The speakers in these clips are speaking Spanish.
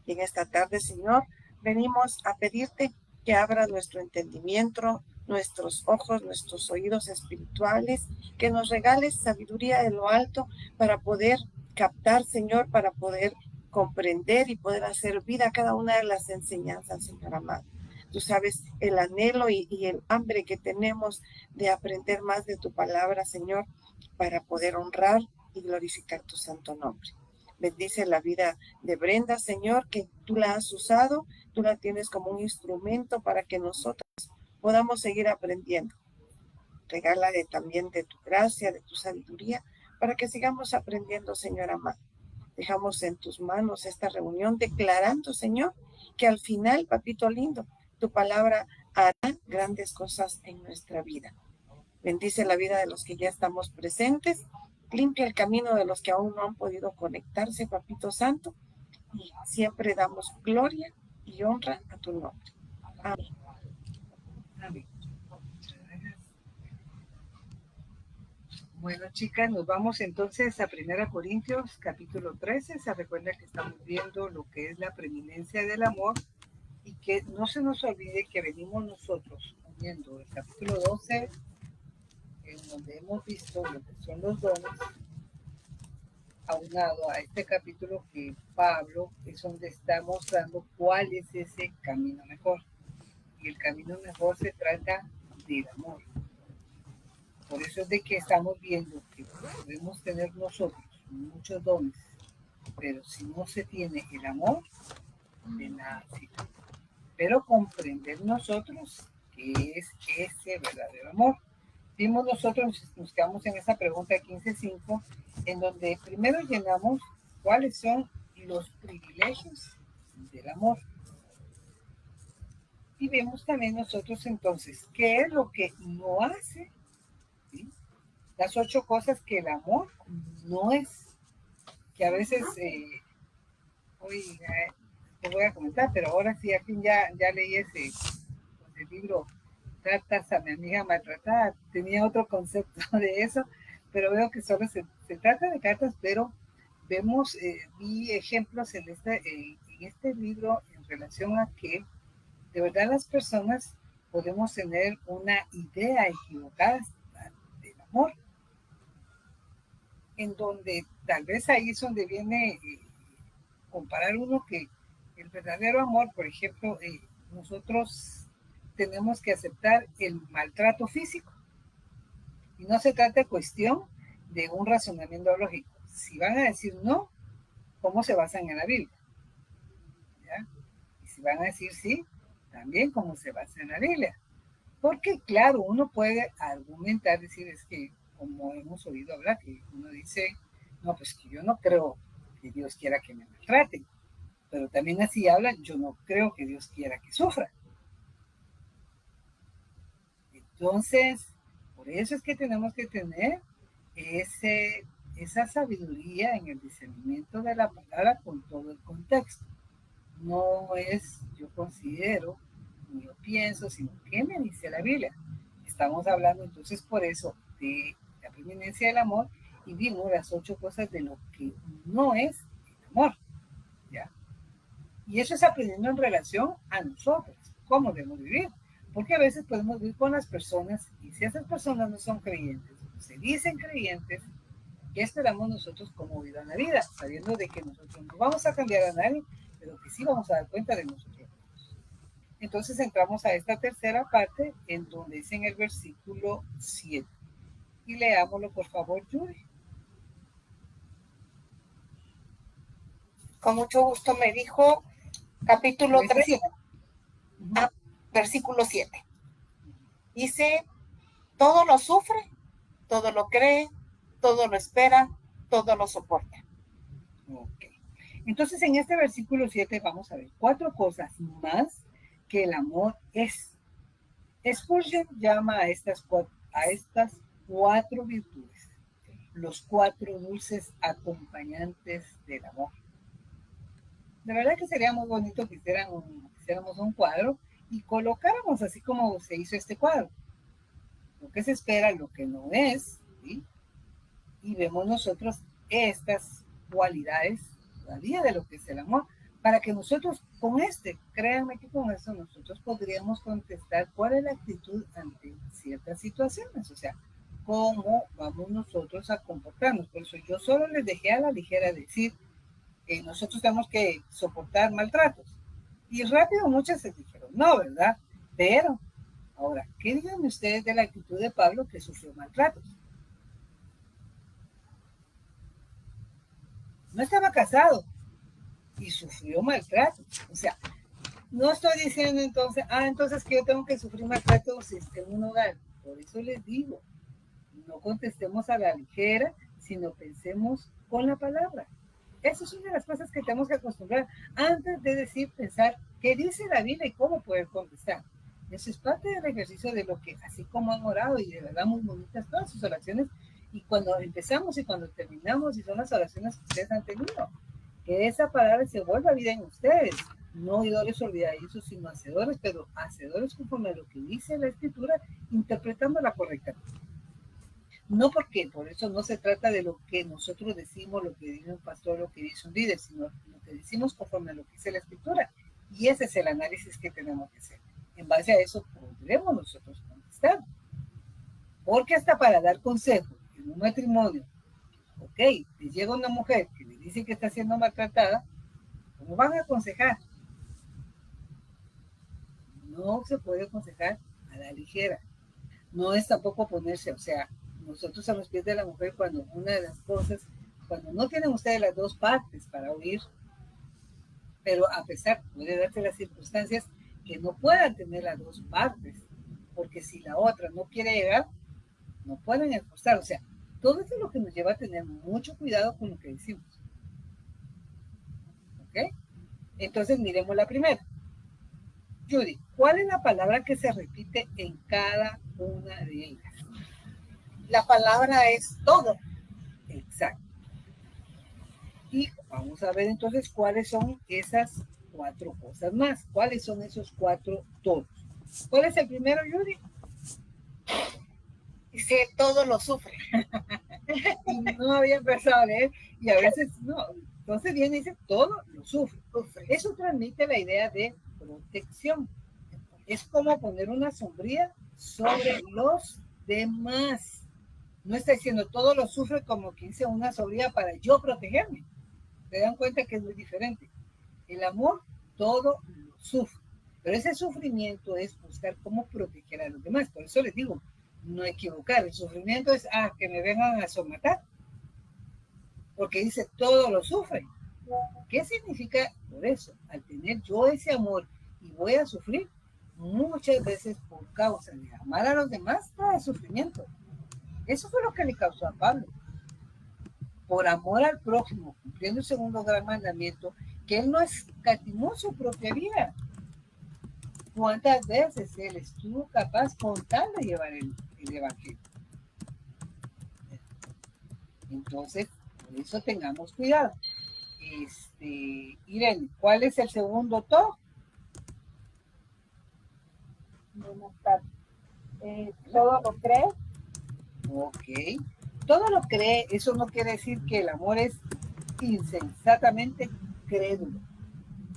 Y en esta tarde, Señor, venimos a pedirte que abra nuestro entendimiento, nuestros ojos, nuestros oídos espirituales, que nos regales sabiduría de lo alto para poder captar, Señor, para poder comprender y poder hacer vida cada una de las enseñanzas, Señor amado. Tú sabes el anhelo y el hambre que tenemos de aprender más de tu palabra, Señor, para poder honrar y glorificar tu santo nombre. Bendice la vida de Brenda, Señor, que tú la has usado, tú la tienes como un instrumento para que nosotros podamos seguir aprendiendo. Regálale también de tu gracia, de tu sabiduría, para que sigamos aprendiendo, Señor amado. Dejamos en tus manos esta reunión declarando, Señor, que al final, papito lindo, tu palabra hará grandes cosas en nuestra vida. Bendice la vida de los que ya estamos presentes, limpia el camino de los que aún no han podido conectarse, papito santo, y siempre damos gloria y honra a tu nombre. Amén. Amén. Bueno, chicas, nos vamos entonces a 1 Corintios capítulo 13. Se recuerda que estamos viendo lo que es la preeminencia del amor y que no se nos olvide que venimos nosotros uniendo el capítulo 12, en donde hemos visto lo que son los dones, aunado a este capítulo que Pablo es donde está mostrando cuál es ese camino mejor. Y el camino mejor se trata del amor. Por eso es de que estamos viendo que podemos tener nosotros muchos dones, pero si no se tiene el amor, de nada sirve. Pero comprender nosotros qué es ese verdadero amor. Vimos nosotros, nos quedamos en esa pregunta 15.5, en donde primero llenamos cuáles son los privilegios del amor. Y vemos también nosotros entonces qué es lo que no hace, ¿sí? Las 8 cosas que el amor no es, que a veces, hoy te voy a comentar, pero ahora sí, al fin ya leí ese libro, Cartas a mi amiga maltratada, tenía otro concepto de eso, pero veo que solo se trata de cartas, pero vemos, vi ejemplos en este libro en relación a que de verdad las personas podemos tener una idea equivocada del amor, en donde tal vez ahí es donde viene comparar uno que el verdadero amor, por ejemplo, nosotros tenemos que aceptar el maltrato físico y no se trata de cuestión de un razonamiento lógico. Si van a decir no, ¿cómo se basan en la Biblia? ¿Ya? Y si van a decir sí, también cómo se basa en la Biblia. Porque claro, uno puede argumentar, decir, es que como hemos oído hablar, que uno dice, no, pues que yo no creo que Dios quiera que me maltraten, pero también así hablan, yo no creo que Dios quiera que sufra. Entonces, por eso es que tenemos que tener esa sabiduría en el discernimiento de la palabra con todo el contexto. No es, yo considero, ni yo pienso, sino que me dice la Biblia. Estamos hablando entonces por eso de la preeminencia del amor y vimos las 8 cosas de lo que no es el amor, ¿ya? Y eso es aprendiendo en relación a nosotros, cómo debemos vivir. Porque a veces podemos vivir con las personas y si esas personas no son creyentes, se dicen creyentes, ¿qué esperamos nosotros cómo vivan la vida? Sabiendo de que nosotros no vamos a cambiar a nadie, pero que sí vamos a dar cuenta de nosotros. Entonces entramos a esta tercera parte en donde dice en el versículo 7. Y leámoslo por favor, Yuri. Con mucho gusto me dijo capítulo 13, versículo 7. Dice, todo lo sufre, todo lo cree, todo lo espera, todo lo soporta. Ok. Entonces en este versículo 7 vamos a ver 4 cosas más que el amor es. Spurgeon llama a estas 4 virtudes, los 4 dulces acompañantes del amor. De verdad que sería muy bonito que hiciéramos un cuadro y colocáramos así como se hizo este cuadro. Lo que se espera, lo que no es, ¿sí? Y vemos nosotros estas cualidades todavía de lo que es el amor, para que nosotros créanme que con esto nosotros podríamos contestar cuál es la actitud ante ciertas situaciones, o sea, cómo vamos nosotros a comportarnos. Por eso yo solo les dejé a la ligera decir que nosotros tenemos que soportar maltratos. Y rápido muchas se dijeron, no, ¿verdad? Pero, ahora, ¿qué digan ustedes de la actitud de Pablo que sufrió maltratos? No estaba casado y sufrió maltratos. O sea, no estoy diciendo entonces que yo tengo que sufrir maltratos en un hogar. Por eso les digo, no contestemos a la ligera, sino pensemos con la palabra. Eso es una de las cosas que tenemos que acostumbrar antes de decir, pensar qué dice la Biblia y cómo poder contestar. Eso es parte del ejercicio de lo que, así como han orado y de verdad muy bonitas todas sus oraciones, y cuando empezamos y cuando terminamos, y son las oraciones que ustedes han tenido, que esa palabra se vuelva vida en ustedes, no oidores olvidadizos, sino hacedores, pero hacedores conforme a lo que dice la Escritura, interpretándola correctamente. No porque por eso no se trata de lo que nosotros decimos, lo que dice un pastor, lo que dice un líder, sino lo que decimos conforme a lo que dice la Escritura. Y ese es el análisis que tenemos que hacer. En base a eso podremos nosotros contestar. Porque hasta para dar consejo en un matrimonio, ok, te llega una mujer que le dice que está siendo maltratada, ¿cómo van a aconsejar? No se puede aconsejar a la ligera. No es tampoco ponerse, o sea, nosotros a los pies de la mujer, cuando una de las cosas, cuando no tienen ustedes las dos partes para oír, pero a pesar, puede darse las circunstancias que no puedan tener las dos partes, porque si la otra no quiere llegar, no pueden esforzar. O sea, todo eso es lo que nos lleva a tener mucho cuidado con lo que decimos. ¿Ok? Entonces, miremos la primera. Judy, ¿cuál es la palabra que se repite en cada una de ellas? La palabra es todo. Exacto. Y vamos a ver entonces cuáles son esas cuatro cosas más. ¿Cuáles son esos cuatro todos? ¿Cuál es el primero, Yuri? Dice, todo lo sufre. Y no había empezado a leer y a veces no. Entonces viene y dice, todo lo sufre. Eso transmite la idea de protección. Es como poner una sombría sobre los demás. No está diciendo todo lo sufre como que hice una sombría para yo protegerme. Se dan cuenta que es muy diferente. El amor todo lo sufre, pero ese sufrimiento es buscar cómo proteger a los demás. Por eso les digo, no equivocar. El sufrimiento es, que me vengan a somatar, porque dice todo lo sufre. ¿Qué significa por eso? Al tener yo ese amor y voy a sufrir, muchas veces por causa de amar a los demás, trae sufrimiento. Eso fue lo que le causó a Pablo. Por amor al prójimo, cumpliendo el segundo gran mandamiento, que él no escatimó su propia vida. ¿Cuántas veces él estuvo capaz con tal de llevar el evangelio? Entonces, por eso tengamos cuidado. Irene, ¿cuál es el segundo todo? Buenas tardes. Todo lo cree. Ok. Todo lo cree, eso no quiere decir que el amor es insensatamente crédulo,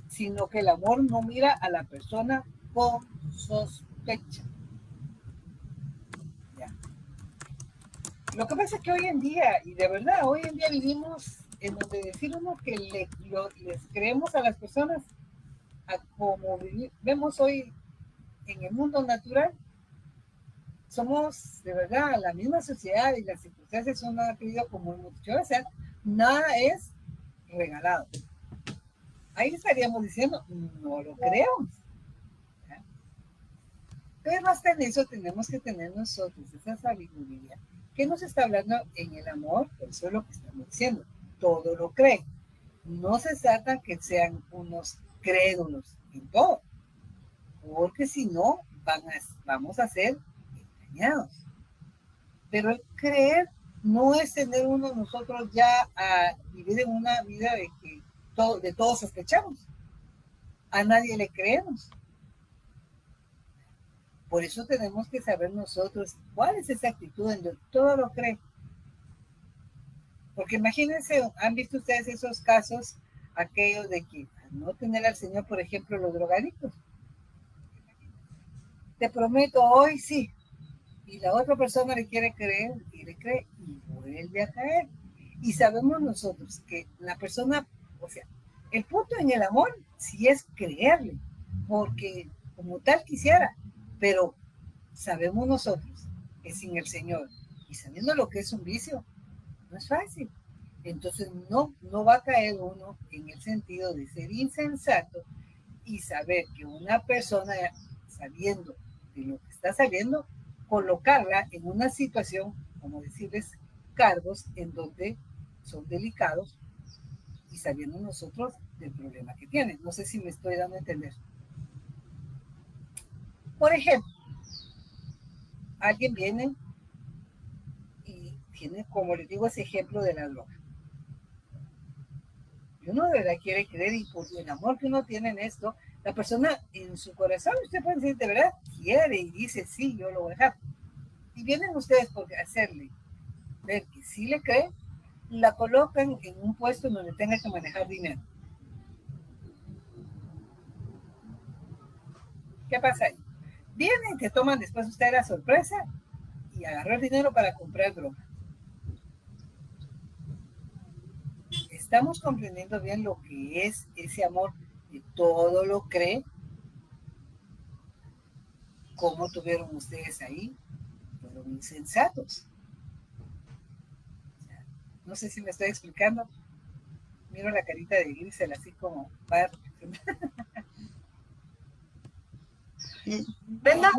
sino que el amor no mira a la persona con sospecha. Ya. Lo que pasa es que hoy en día, y de verdad, hoy en día vivimos en donde decir uno que les creemos a las personas a como vemos hoy en el mundo natural. Somos de verdad la misma sociedad y las circunstancias son nada querido como hemos dicho, o sea, nada es regalado. Ahí estaríamos diciendo, no lo creemos. ¿Ya? Pero hasta en eso tenemos que tener nosotros esa sabiduría que nos está hablando en el amor, por eso es lo que estamos diciendo, todo lo cree. No se trata que sean unos crédulos en todo, porque si no, vamos a ser engañados. Pero el creer no es tener uno nosotros ya a vivir en una vida de que de todos sospechamos. A nadie le creemos. Por eso tenemos que saber nosotros cuál es esa actitud en donde todo lo cree. Porque imagínense, han visto ustedes esos casos, aquellos de que no tener al Señor, por ejemplo, los drogadictos. Te prometo, hoy sí. Y la otra persona le quiere creer y le cree y vuelve a caer. Y sabemos nosotros que la persona, o sea, el punto en el amor sí es creerle, porque como tal quisiera, pero sabemos nosotros que sin el Señor y sabiendo lo que es un vicio, no es fácil. Entonces no va a caer uno en el sentido de ser insensato y saber que una persona, sabiendo de lo que está saliendo, colocarla en una situación, como decirles, cargos en donde son delicados y sabiendo nosotros del problema que tienen. No sé si me estoy dando a entender. Por ejemplo, alguien viene y tiene, como les digo, ese ejemplo de la droga. Y uno de verdad quiere creer y por el amor que uno tiene en esto, la persona en su corazón, usted puede decir, de verdad, quiere y dice, sí, yo lo voy a dejar. Y vienen ustedes por hacerle ver que sí le cree, la colocan en un puesto donde tenga que manejar dinero. ¿Qué pasa ahí? Vienen, te toman después usted la sorpresa y agarró el dinero para comprar droga. Estamos comprendiendo bien lo que es ese amor de todo lo cree. ¿Cómo tuvieron ustedes ahí? Fueron insensatos. No sé si me estoy explicando. Miro la carita de Grisel así como va. Brenda,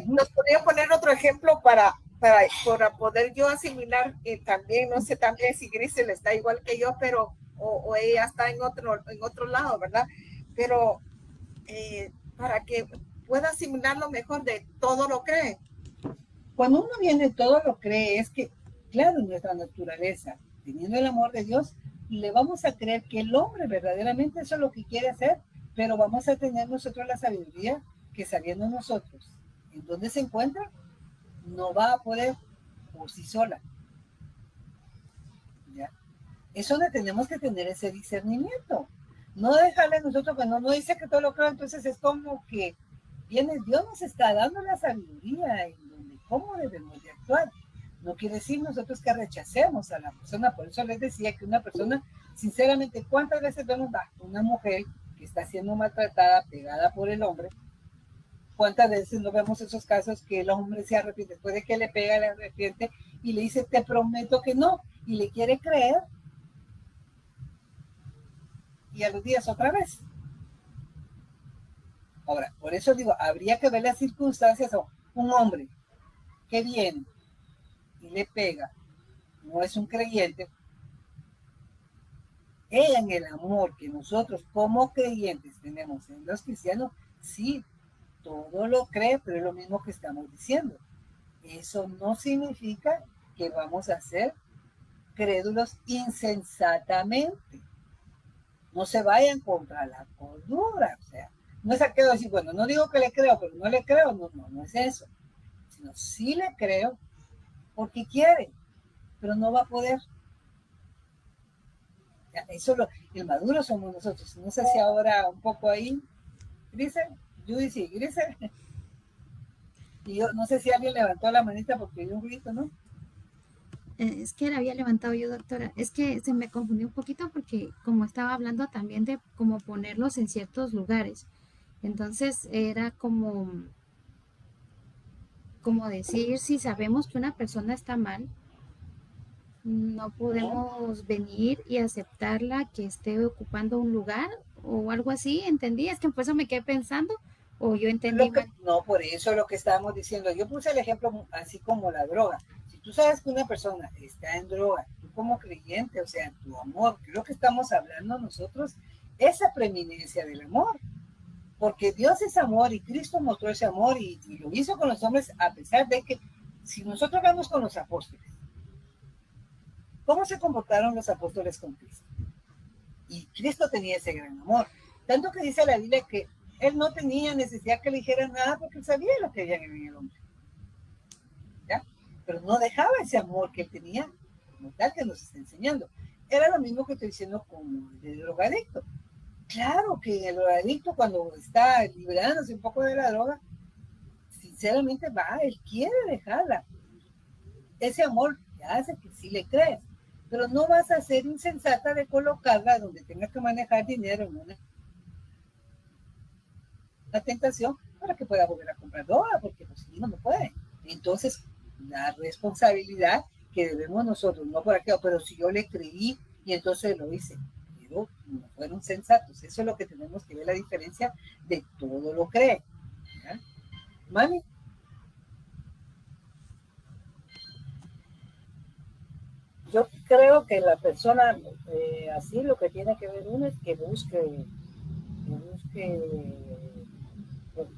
nos podría poner otro ejemplo para poder yo asimilar también, no sé también si Grisel está igual que yo, pero o ella está en otro lado, ¿verdad? Pero para que pueda asimilarlo mejor de todo lo cree. Cuando uno viene todo lo cree, es que, claro, en nuestra naturaleza, teniendo el amor de Dios, le vamos a creer que el hombre verdaderamente eso es lo que quiere hacer, pero vamos a tener nosotros la sabiduría que sabiendo nosotros en dónde se encuentra, no va a poder por sí sola. ¿Ya? Es donde tenemos que tener ese discernimiento. No dejarle a nosotros cuando no dice que todo lo creo, entonces es como que viene, Dios nos está dando la sabiduría en donde cómo debemos de actuar. No quiere decir nosotros que rechacemos a la persona, por eso les decía que una persona, sinceramente, ¿cuántas veces vemos a una mujer que está siendo maltratada, pegada por el hombre? ¿Cuántas veces no vemos esos casos que el hombre se arrepiente, después de que le pega, le arrepiente y le dice, te prometo que no, y le quiere creer? Y a los días otra vez. Ahora, por eso digo, habría que ver las circunstancias. O un hombre que viene y le pega, no es un creyente, ella en el amor que nosotros como creyentes tenemos en los cristianos, sí, todo lo cree, pero es lo mismo que estamos diciendo. Eso no significa que vamos a ser crédulos insensatamente. No se vayan contra la cordura, o sea, no es aquello de decir, bueno, no digo que le creo, pero no le creo, no es eso, sino sí le creo porque quiere, pero no va a poder. Eso el maduro somos nosotros. No sé si ahora un poco ahí, Grisel, Judy, Grisel. Y yo no sé si alguien levantó la manita porque dio un grito, ¿no? Es que la había levantado yo, doctora. Es que se me confundió un poquito porque como estaba hablando también de cómo ponerlos en ciertos lugares. Entonces era como decir, si sabemos que una persona está mal, no podemos venir y aceptarla que esté ocupando un lugar o algo así. ¿Entendí? Es que por eso me quedé pensando o yo entendí mal. No, por eso es lo que estábamos diciendo. Yo puse el ejemplo así como la droga. Si tú sabes que una persona está en droga, tú como creyente, o sea, tu amor, que es lo que estamos hablando nosotros, esa preeminencia del amor. Porque Dios es amor y Cristo mostró ese amor y lo hizo con los hombres a pesar de que, si nosotros vamos con los apóstoles, ¿cómo se comportaron los apóstoles con Cristo? Y Cristo tenía ese gran amor. Tanto que dice la Biblia que él no tenía necesidad que le dijeran nada porque él sabía lo que había en el hombre. ¿Ya? Pero no dejaba ese amor que él tenía como tal que nos está enseñando. Era lo mismo que estoy diciendo como el de drogadicto. Claro que el drogadicto cuando está liberándose un poco de la droga, sinceramente él quiere dejarla. Ese amor hace que sí le crees, pero no vas a ser insensata de colocarla donde tengas que manejar dinero en una tentación para que pueda volver a comprar droga, porque los niños no pueden. Entonces, la responsabilidad que debemos nosotros, no por aquí, pero si yo le creí y entonces lo hice, pero no fueron sensatos. Eso es lo que tenemos que ver, la diferencia de todo lo cree. ¿Ya? Mami. Yo creo que la persona así lo que tiene que ver uno es que busque,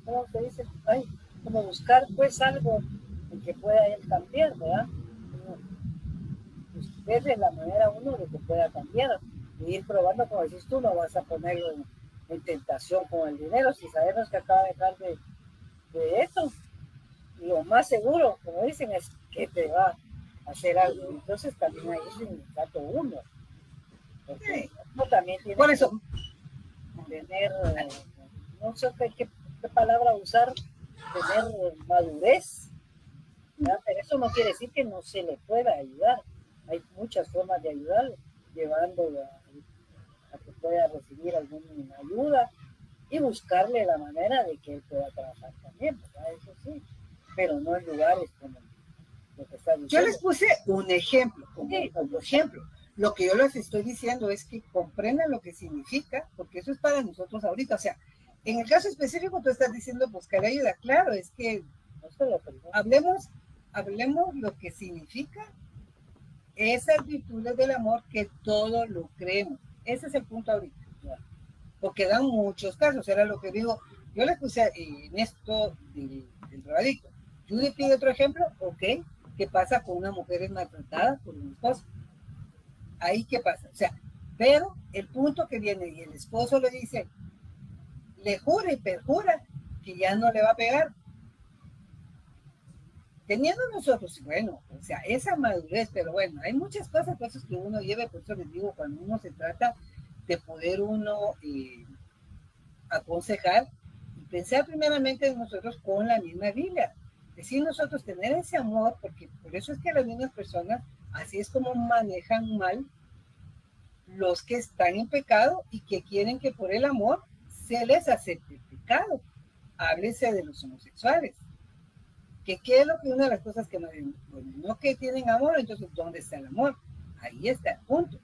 ¿cómo se dice? Ay, como buscar pues algo en que pueda él cambiar, ¿verdad? Pues, verle la manera uno de que pueda cambiar y ir probando, como decís tú, no vas a ponerlo en tentación con el dinero, si sabemos que acaba de dejar de eso, lo más seguro, como dicen, es que te va a hacer algo. Entonces también ahí es un dato uno, porque uno también tiene Por eso, que tener, no sé qué palabra usar, tener madurez, ¿verdad? Pero eso no quiere decir que no se le pueda ayudar. Hay muchas formas de ayudarlo, llevándolo a que pueda recibir alguna ayuda y buscarle la manera de que él pueda trabajar también, ¿verdad? Eso sí, pero no en lugares como lo que está diciendo. yo les puse un ejemplo, como ejemplo. Lo que yo les estoy diciendo es que comprendan lo que significa, porque eso es para nosotros ahorita. O sea, en el caso específico tú estás diciendo buscar ayuda. Claro, es que hablemos lo que significa esas virtudes del amor que todo lo creemos. Ese es el punto ahorita. Porque dan muchos casos. Era lo que digo. Yo les puse en esto del drogadicto. Judy pide otro ejemplo, ok. ¿Qué pasa con una mujer maltratada por un esposo? Ahí qué pasa. O sea, pero el punto que viene y el esposo le dice, le jura y perjura que ya no le va a pegar. Teniendo nosotros, bueno, o sea, esa madurez, pero bueno, hay muchas cosas que uno lleva, por eso les digo, cuando uno se trata de poder uno aconsejar y pensar primeramente en nosotros con la misma Biblia. Decir nosotros tener ese amor, porque por eso es que las mismas personas, así es como manejan mal los que están en pecado y que quieren que por el amor se les acepte el pecado. Háblese de los homosexuales. ¿Qué es lo que una de las cosas que no que tienen amor? Entonces, ¿dónde está el amor? Ahí está el punto.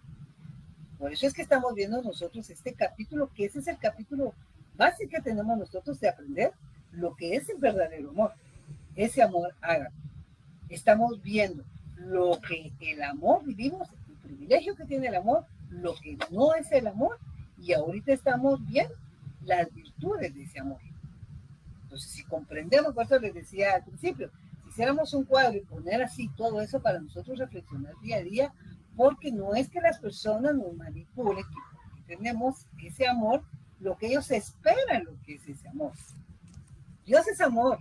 Por eso es que estamos viendo nosotros este capítulo, que ese es el capítulo básico que tenemos nosotros de aprender lo que es el verdadero amor. Ese amor haga. Estamos viendo lo que el amor vivimos, el privilegio que tiene el amor, lo que no es el amor, y ahorita estamos viendo las virtudes de ese amor. Entonces, si comprendemos, por eso les decía al principio, si hiciéramos un cuadro y poner así todo eso para nosotros reflexionar día a día, porque no es que las personas nos manipulen, que tenemos ese amor, lo que ellos esperan, lo que es ese amor. Dios es amor,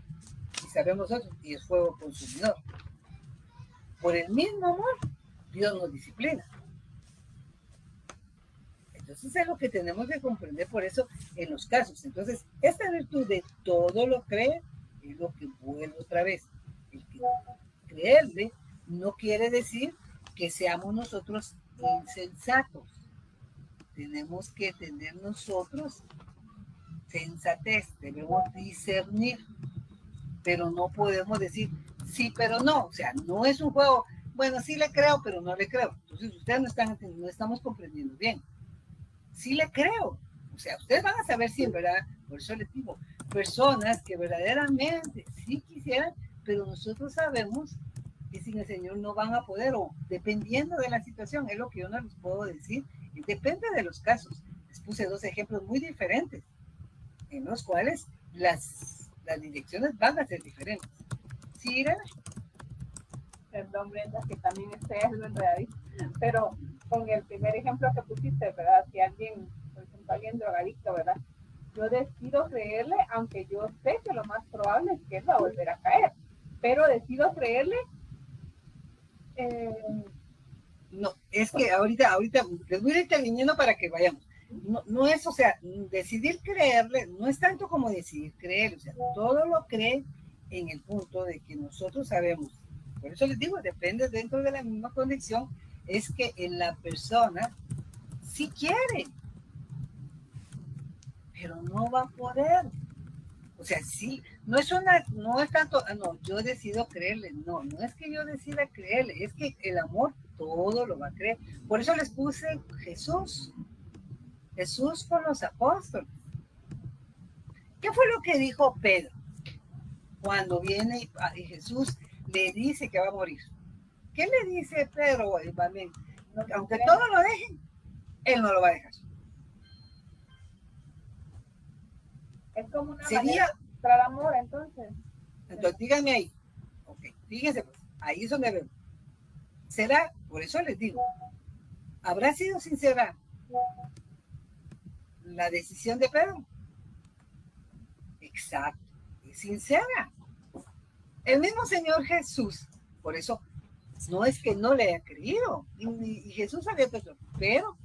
y sabemos nosotros, y es fuego consumidor. Por el mismo amor, Dios nos disciplina. Entonces es lo que tenemos que comprender por eso en los casos. Entonces, esta virtud de todo lo cree es lo que vuelve otra vez. El que creerle no quiere decir que seamos nosotros insensatos. Tenemos que tener nosotros sensatez, debemos discernir, pero no podemos decir sí, pero no. O sea, no es un juego, bueno, sí le creo, pero no le creo. Entonces, ustedes no estamos comprendiendo bien. Sí le creo. O sea, ustedes van a saber si en verdad, por eso les digo, personas que verdaderamente sí quisieran, pero nosotros sabemos que sin el Señor no van a poder, o dependiendo de la situación, es lo que yo no les puedo decir, y depende de los casos. Les puse dos ejemplos muy diferentes, en los cuales las direcciones van a ser diferentes. ¿Sí, Irene? Perdón, Brenda, que también estoy algo enredadito, pero con el primer ejemplo que pusiste, ¿verdad? Si alguien, por ejemplo, alguien drogadicto, ¿verdad? Yo decido creerle, aunque yo sé que lo más probable es que él va a volver a caer, pero decido creerle. No, es que ahorita les voy a ir interviniendo para que vayamos. no es, o sea, decidir creerle, no es tanto como decidir creer, o sea, todo lo cree en el punto de que nosotros sabemos. Por eso les digo, depende dentro de la misma condición, es que en la persona sí quiere, pero no va a poder. O sea, sí, no es tanto, no, yo decido creerle, no es que yo decida creerle, es que el amor todo lo va a creer. Por eso les puse Jesús con los apóstoles. ¿Qué fue lo que dijo Pedro cuando viene y Jesús le dice que va a morir? ¿Qué le dice Pedro? Aunque todo lo dejen, él no lo va a dejar. Es como una Sería, manera de mostrar amor, entonces. entonces díganme ahí, ok, fíjense, pues, ahí es donde vemos. Será, por eso les digo, ¿habrá sido sincera la decisión de Pedro? Exacto, es sincera. El mismo Señor Jesús, por eso no es que no le haya creído, y Jesús sabía Pedro, pero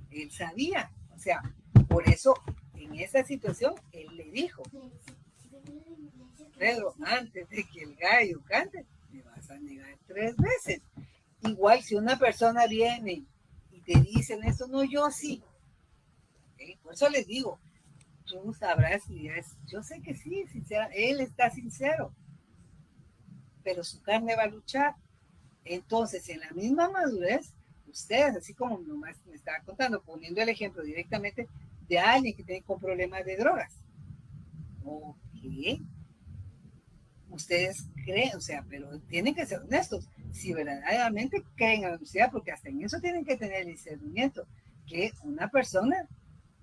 él sabía, o sea, por eso en esa situación él le dijo, Pedro, antes de que el gallo cante, me vas a negar 3 veces. Igual si una persona viene y te dicen eso, no, yo sí. ¿Okay? Por eso les digo, tú sabrás si es, yo sé que sí, sincera, él está sincero, pero su carne va a luchar. Entonces, en la misma madurez, ustedes, así como nomás me estaba contando, poniendo el ejemplo directamente de alguien que tiene con problemas de drogas. Ok, ustedes creen, o sea, pero tienen que ser honestos. Si verdaderamente creen en la honestidad, porque hasta en eso tienen que tener el discernimiento, que una persona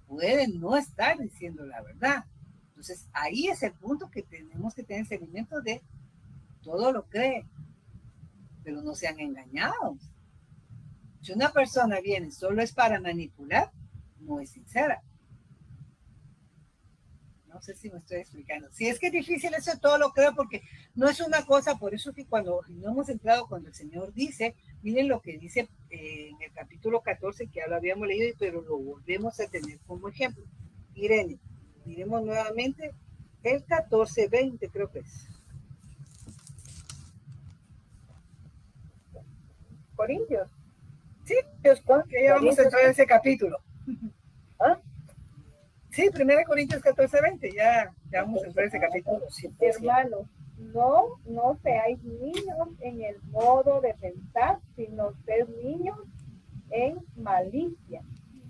puede no estar diciendo la verdad. Entonces, ahí es el punto que tenemos que tener seguimiento de todo lo cree, pero no sean engañados. Si una persona viene solo es para manipular, no es sincera. No sé si me estoy explicando. Si es que es difícil eso, todo lo creo, porque no es una cosa, por eso que cuando no hemos entrado, cuando el Señor dice, miren lo que dice en el capítulo 14, que ya lo habíamos leído, pero lo volvemos a tener como ejemplo. Miren, miremos nuevamente el 14:20, creo que es. Corintios. Sí, que ya vamos a entrar en ese capítulo. ¿Ah? Sí, 1 Corintios 14:20, ya vamos a entrar en ese capítulo. Hermanos, no seáis niños en el modo de pensar, sino ser niños en malicia,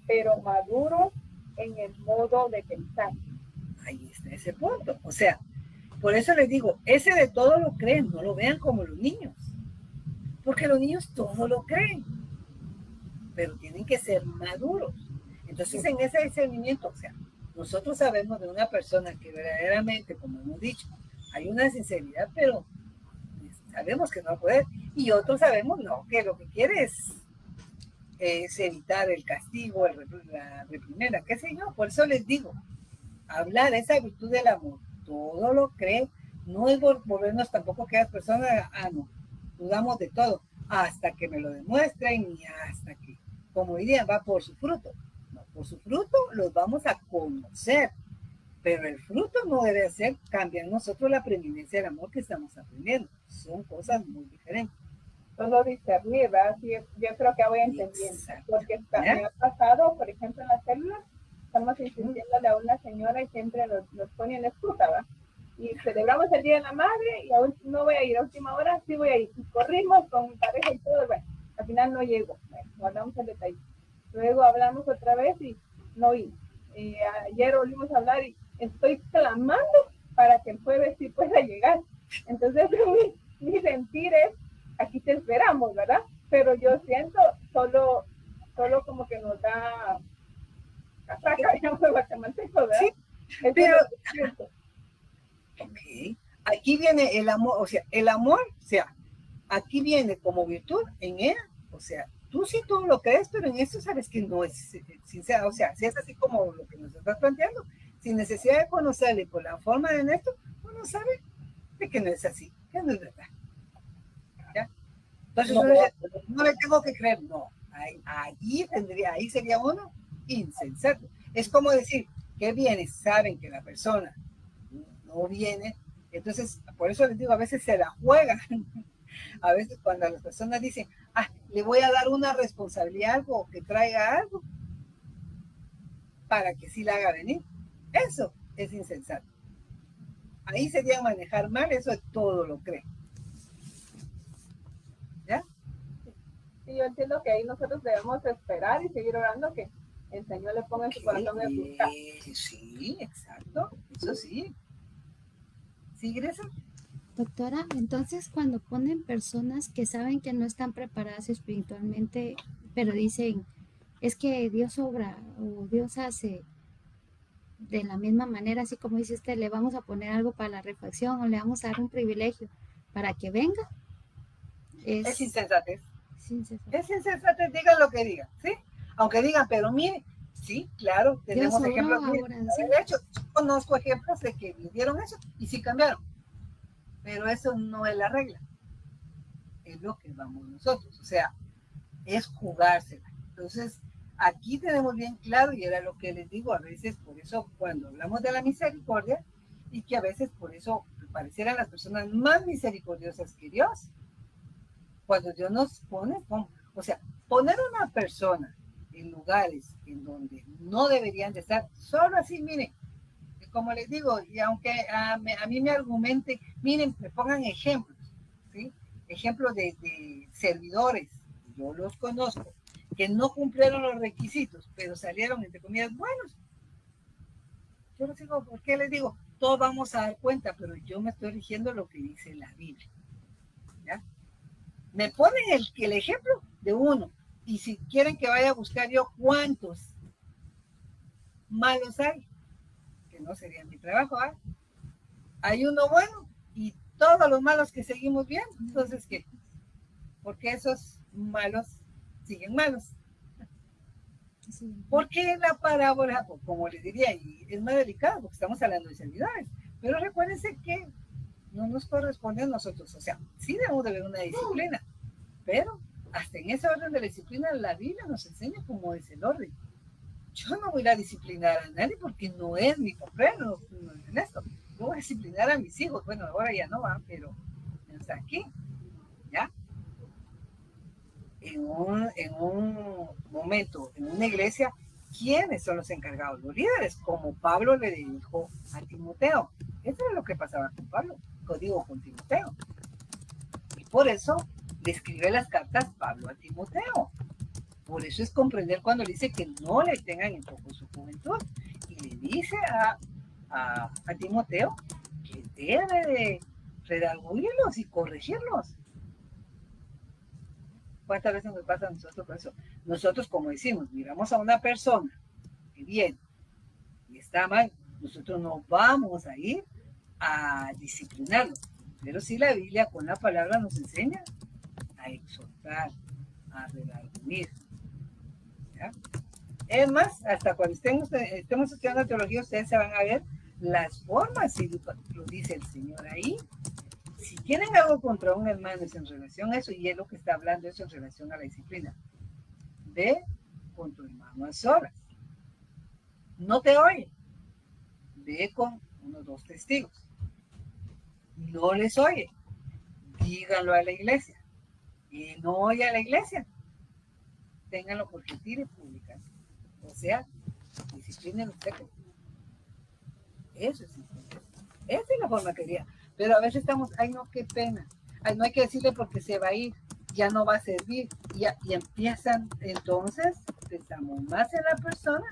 pero maduros en el modo de pensar. Ahí está ese punto. O sea, por eso les digo, ese de todo lo creen, no lo vean como los niños. Porque los niños todo lo creen, pero tienen que ser maduros. Entonces, en ese discernimiento, o sea, nosotros sabemos de una persona que verdaderamente, como hemos dicho, hay una sinceridad, pero sabemos que no va a poder. Y otros sabemos, no, que lo que quiere es evitar el castigo, la reprimenda, qué sé yo. Por eso les digo, hablar de esa virtud del amor, todo lo cree, no es volvernos tampoco que las personas, no, dudamos de todo, hasta que me lo demuestren y hasta que, como dirían, va por su fruto. No, por su fruto los vamos a conocer, pero el fruto no debe ser cambiar nosotros la preeminencia del amor que estamos aprendiendo. Son cosas muy diferentes. Todo discernir, ¿verdad? Sí, yo creo que voy entendiendo, porque me ha pasado, por ejemplo, en las células, estamos insistiéndole a una señora y siempre nos pone en excusa, ¿verdad? Y celebramos el Día de la Madre y aún no voy a ir a última hora, sí voy a ir. Y corrimos con mi pareja y todo, bueno, al final no llego, bueno, guardamos el detalle. Luego hablamos otra vez y no iba. Ayer volvimos a hablar y estoy clamando para que el jueves sí pueda llegar. Entonces, mi sentir es, aquí te esperamos, ¿verdad? Pero yo siento solo como que nos da casaca, digamos, de guatemalteco, ¿verdad? Sí, pero... Ok, aquí viene el amor, o sea, el amor, o sea, aquí viene como virtud en él, o sea, tú sí todo lo crees, pero en esto sabes que no es sincera, o sea, si es así como lo que nos estás planteando, sin necesidad de conocerle por la forma de esto, uno sabe de que no es así, que no es verdad. ¿Ya? Entonces, no le tengo que creer, no, ahí sería uno insensato. Es como decir, que viene, saben que la persona no viene, entonces, por eso les digo, a veces se la juegan. A veces cuando las personas dicen, le voy a dar una responsabilidad, algo, que traiga algo, para que sí la haga venir. Eso es insensato. Ahí sería manejar mal, eso es todo lo cree. ¿Ya? Sí, yo entiendo que ahí nosotros debemos esperar y seguir orando que el Señor le ponga en su corazón el buscar. Sí, exacto, eso sí. ¿Sí, Grecia? Doctora, entonces cuando ponen personas que saben que no están preparadas espiritualmente, pero dicen, es que Dios obra o Dios hace de la misma manera, así como dice usted, le vamos a poner algo para la refacción o le vamos a dar un privilegio para que venga, Es insensatez. insensato. Es insensatez, digan lo que digan, ¿sí? Aunque digan, pero mire, sí, claro, tenemos Dios ejemplos. obró Mire, ahora, sí. de hecho, yo conozco ejemplos de que vivieron eso y sí cambiaron. Pero eso no es la regla. Es lo que vamos nosotros. O sea, es jugársela. Entonces, aquí tenemos bien claro, y era lo que les digo, a veces por eso cuando hablamos de la misericordia, y que a veces por eso parecieran las personas más misericordiosas que Dios, cuando Dios nos pone, o sea, poner a una persona en lugares en donde no deberían de estar, solo así, miren, como les digo, y aunque a mí me argumente, miren, me pongan ejemplos, ¿sí? Ejemplos de servidores, yo los conozco, que no cumplieron los requisitos, pero salieron, entre comillas, buenos. Yo les digo, ¿por qué les digo? Todos vamos a dar cuenta, pero yo me estoy rigiendo lo que dice la Biblia, ¿ya? Me ponen el ejemplo de uno, y si quieren que vaya a buscar yo cuántos malos hay, que no sería mi trabajo, ¿eh? Hay uno bueno y todos los malos que seguimos viendo. Entonces, ¿qué? Porque esos malos siguen malos. Sí. Porque la parábola, como les diría, y es más delicado porque estamos hablando de servidores, pero recuérdense que no nos corresponde a nosotros. O sea, sí debemos de ver una disciplina, pero hasta en ese orden de la disciplina la Biblia nos enseña cómo es el orden. Yo no voy a disciplinar a nadie porque no es mi papel, no es en esto. Yo voy a disciplinar a mis hijos. Bueno, ahora ya no va, pero hasta aquí, ¿ya? En un momento, en una iglesia, ¿quiénes son los encargados? Los líderes, como Pablo le dijo a Timoteo. Eso es lo que pasaba con Pablo, digo, con Timoteo. Y por eso le escribe las cartas Pablo a Timoteo. Por eso es comprender cuando le dice que no le tengan en poco su juventud. Y le dice a Timoteo que debe de redarguirlos y corregirlos. ¿Cuántas veces nos pasa a nosotros por eso? Nosotros, como decimos, miramos a una persona que viene y está mal, nosotros no vamos a ir a disciplinarlo. Pero sí la Biblia con la palabra nos enseña a exhortar, a redarguir. ¿Ya? Es más, hasta cuando estemos estudiando teología, ustedes se van a ver las formas, si lo dice el Señor ahí. Si tienen algo contra un hermano es en relación a eso, y es lo que está hablando eso en relación a la disciplina. Ve con tu hermano a solas. No te oye. Ve con unos 2 testigos. No les oye. Díganlo a la iglesia. Y no oye a la iglesia. Ténganlo por gentil y pública. O sea, disciplinen ustedes. Eso es disciplina. Esa es la forma que quería. Pero a veces estamos, ay no, qué pena. Ay, no hay que decirle porque se va a ir, ya no va a servir. Y empiezan, entonces, pensamos más en la persona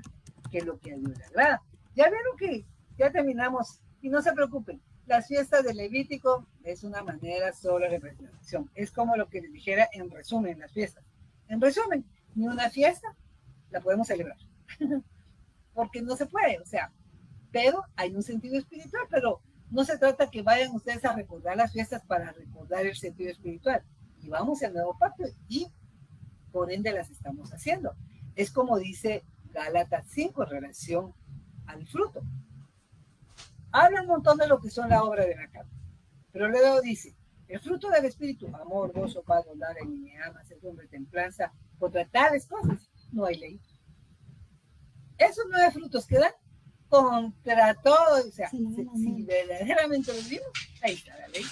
que lo que a Dios le agrada. Ya vieron que ya terminamos. Y no se preocupen, las fiestas de Levítico es una manera solo de representación. Es como lo que les dijera en resumen, las fiestas. En resumen, ni una fiesta la podemos celebrar. Porque no se puede, o sea, pero hay un sentido espiritual, pero no se trata que vayan ustedes a recordar las fiestas para recordar el sentido espiritual. Y vamos al nuevo pacto y por ende las estamos haciendo. Es como dice Gálatas 5 en relación al fruto. Habla un montón de lo que son la obra de la carne, pero luego dice, el fruto del espíritu, amor, gozo, paz, bondad, benignidad, mansedumbre, templanza, contra tales cosas no hay ley. Esos 9 frutos que dan contra todo, o sea, Sí, no, no, si no. verdaderamente los vimos, ahí está la ley.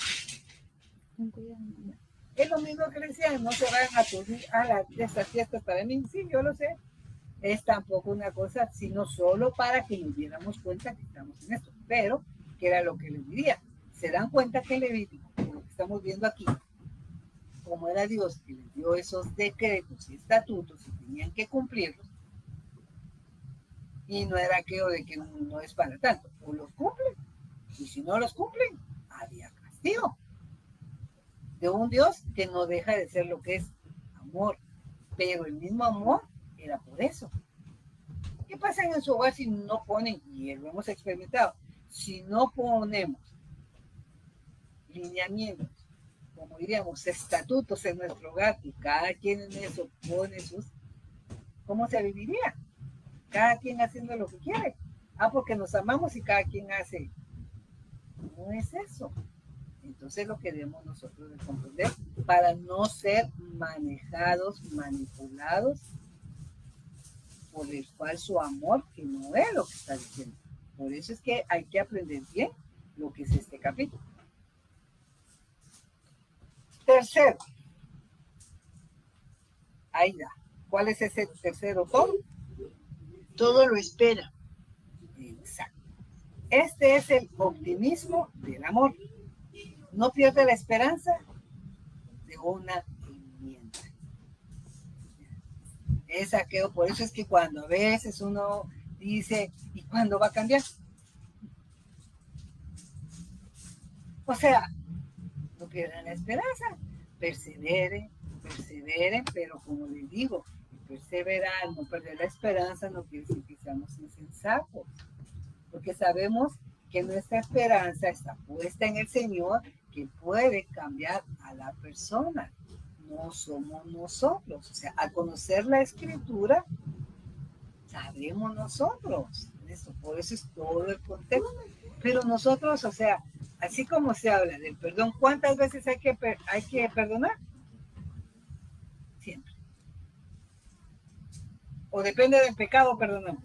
Ten cuidado, mamá. Es lo mismo que le decían, no se vayan a aturdir de estas fiestas para mí. Sí, yo lo sé. Es tampoco una cosa, sino solo para que nos diéramos cuenta que estamos en esto. Pero, que era lo que les diría, se dan cuenta que Levítico, por lo que estamos viendo aquí, como era Dios que les dio esos decretos y estatutos y tenían que cumplirlos, y no era aquello de que no es para tanto, o los cumplen, y si no los cumplen, había castigo de un Dios que no deja de ser lo que es amor, pero el mismo amor era por eso. ¿Qué pasa en su hogar si no ponen, y lo hemos experimentado, si no ponemos lineamientos, como diríamos, estatutos en nuestro hogar, y cada quien en eso pone sus, ¿cómo se viviría? Cada quien haciendo lo que quiere. Porque nos amamos y cada quien hace. No es eso. Entonces lo que debemos nosotros de comprender para no ser manejados, manipulados por el falso amor que no es lo que está diciendo. Por eso es que hay que aprender bien lo que es este capítulo. Tercero, Aida, ¿cuál es ese tercero todo? Todo lo espera. Exacto. Este es el optimismo del amor. No pierde la esperanza de una enmienda. Es aquello, por eso es que cuando a veces uno dice, ¿y cuándo va a cambiar? O sea, no pierdan la esperanza, perseveren, pero como les digo, perseverar, no perder la esperanza no quiere decir que seamos insensatos, porque sabemos que nuestra esperanza está puesta en el Señor, que puede cambiar a la persona. No somos nosotros. O sea, al conocer la Escritura, sabemos nosotros. Eso, por eso es todo el contexto. Pero nosotros, o sea, así como se habla del perdón, ¿cuántas veces hay que perdonar? Siempre. ¿O depende del pecado perdonamos?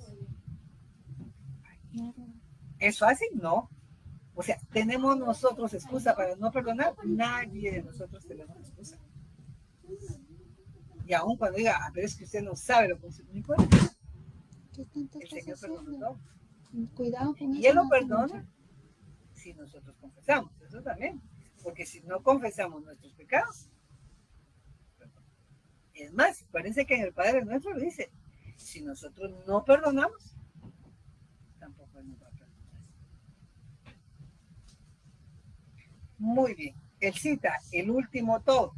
¿Es fácil? No. O sea, ¿tenemos nosotros excusa para no perdonar? Nadie de nosotros tenemos excusa. Y aún cuando diga, pero es que usted no sabe lo que no importa. El Señor perdona todo. Cuidado con eso. Y Él lo perdona si nosotros confesamos. Eso también. Porque si no confesamos nuestros pecados, es más, parece que en el Padre Nuestro lo dice, si nosotros no perdonamos, tampoco Él nos va a perdonar. Muy bien. Él cita el último todo.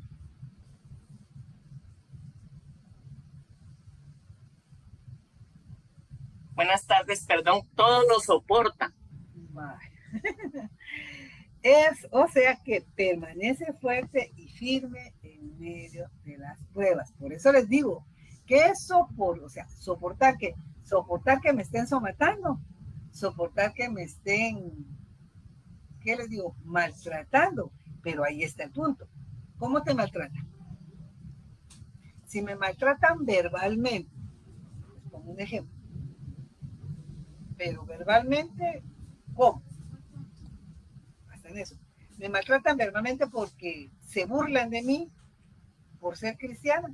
Buenas tardes, perdón, todo lo soporta. O sea que permanece fuerte y firme en medio de las pruebas. Por eso les digo, que soportar que me estén somatando, soportar que me estén, ¿qué les digo? Maltratando. Pero ahí está el punto. ¿Cómo te maltratan? Si me maltratan verbalmente, les pongo un ejemplo. Pero verbalmente, ¿cómo? Hasta en eso. Me maltratan verbalmente porque se burlan de mí por ser cristiana.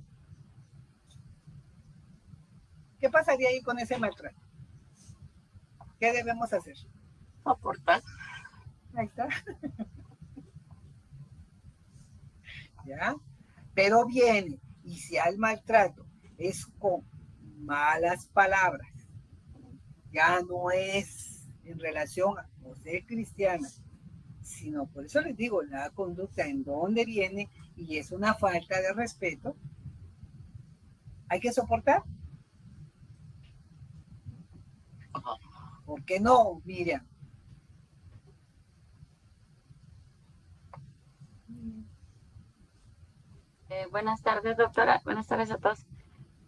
¿Qué pasaría ahí con ese maltrato? ¿Qué debemos hacer? Soportar. Ahí está. ¿Ya? Pero viene, y si al maltrato es con malas palabras, ya no es en relación a ser cristiana, sino por eso les digo, la conducta en dónde viene y es una falta de respeto, hay que soportar. ¿Por qué no, Miriam? Buenas tardes, doctora. Buenas tardes a todos.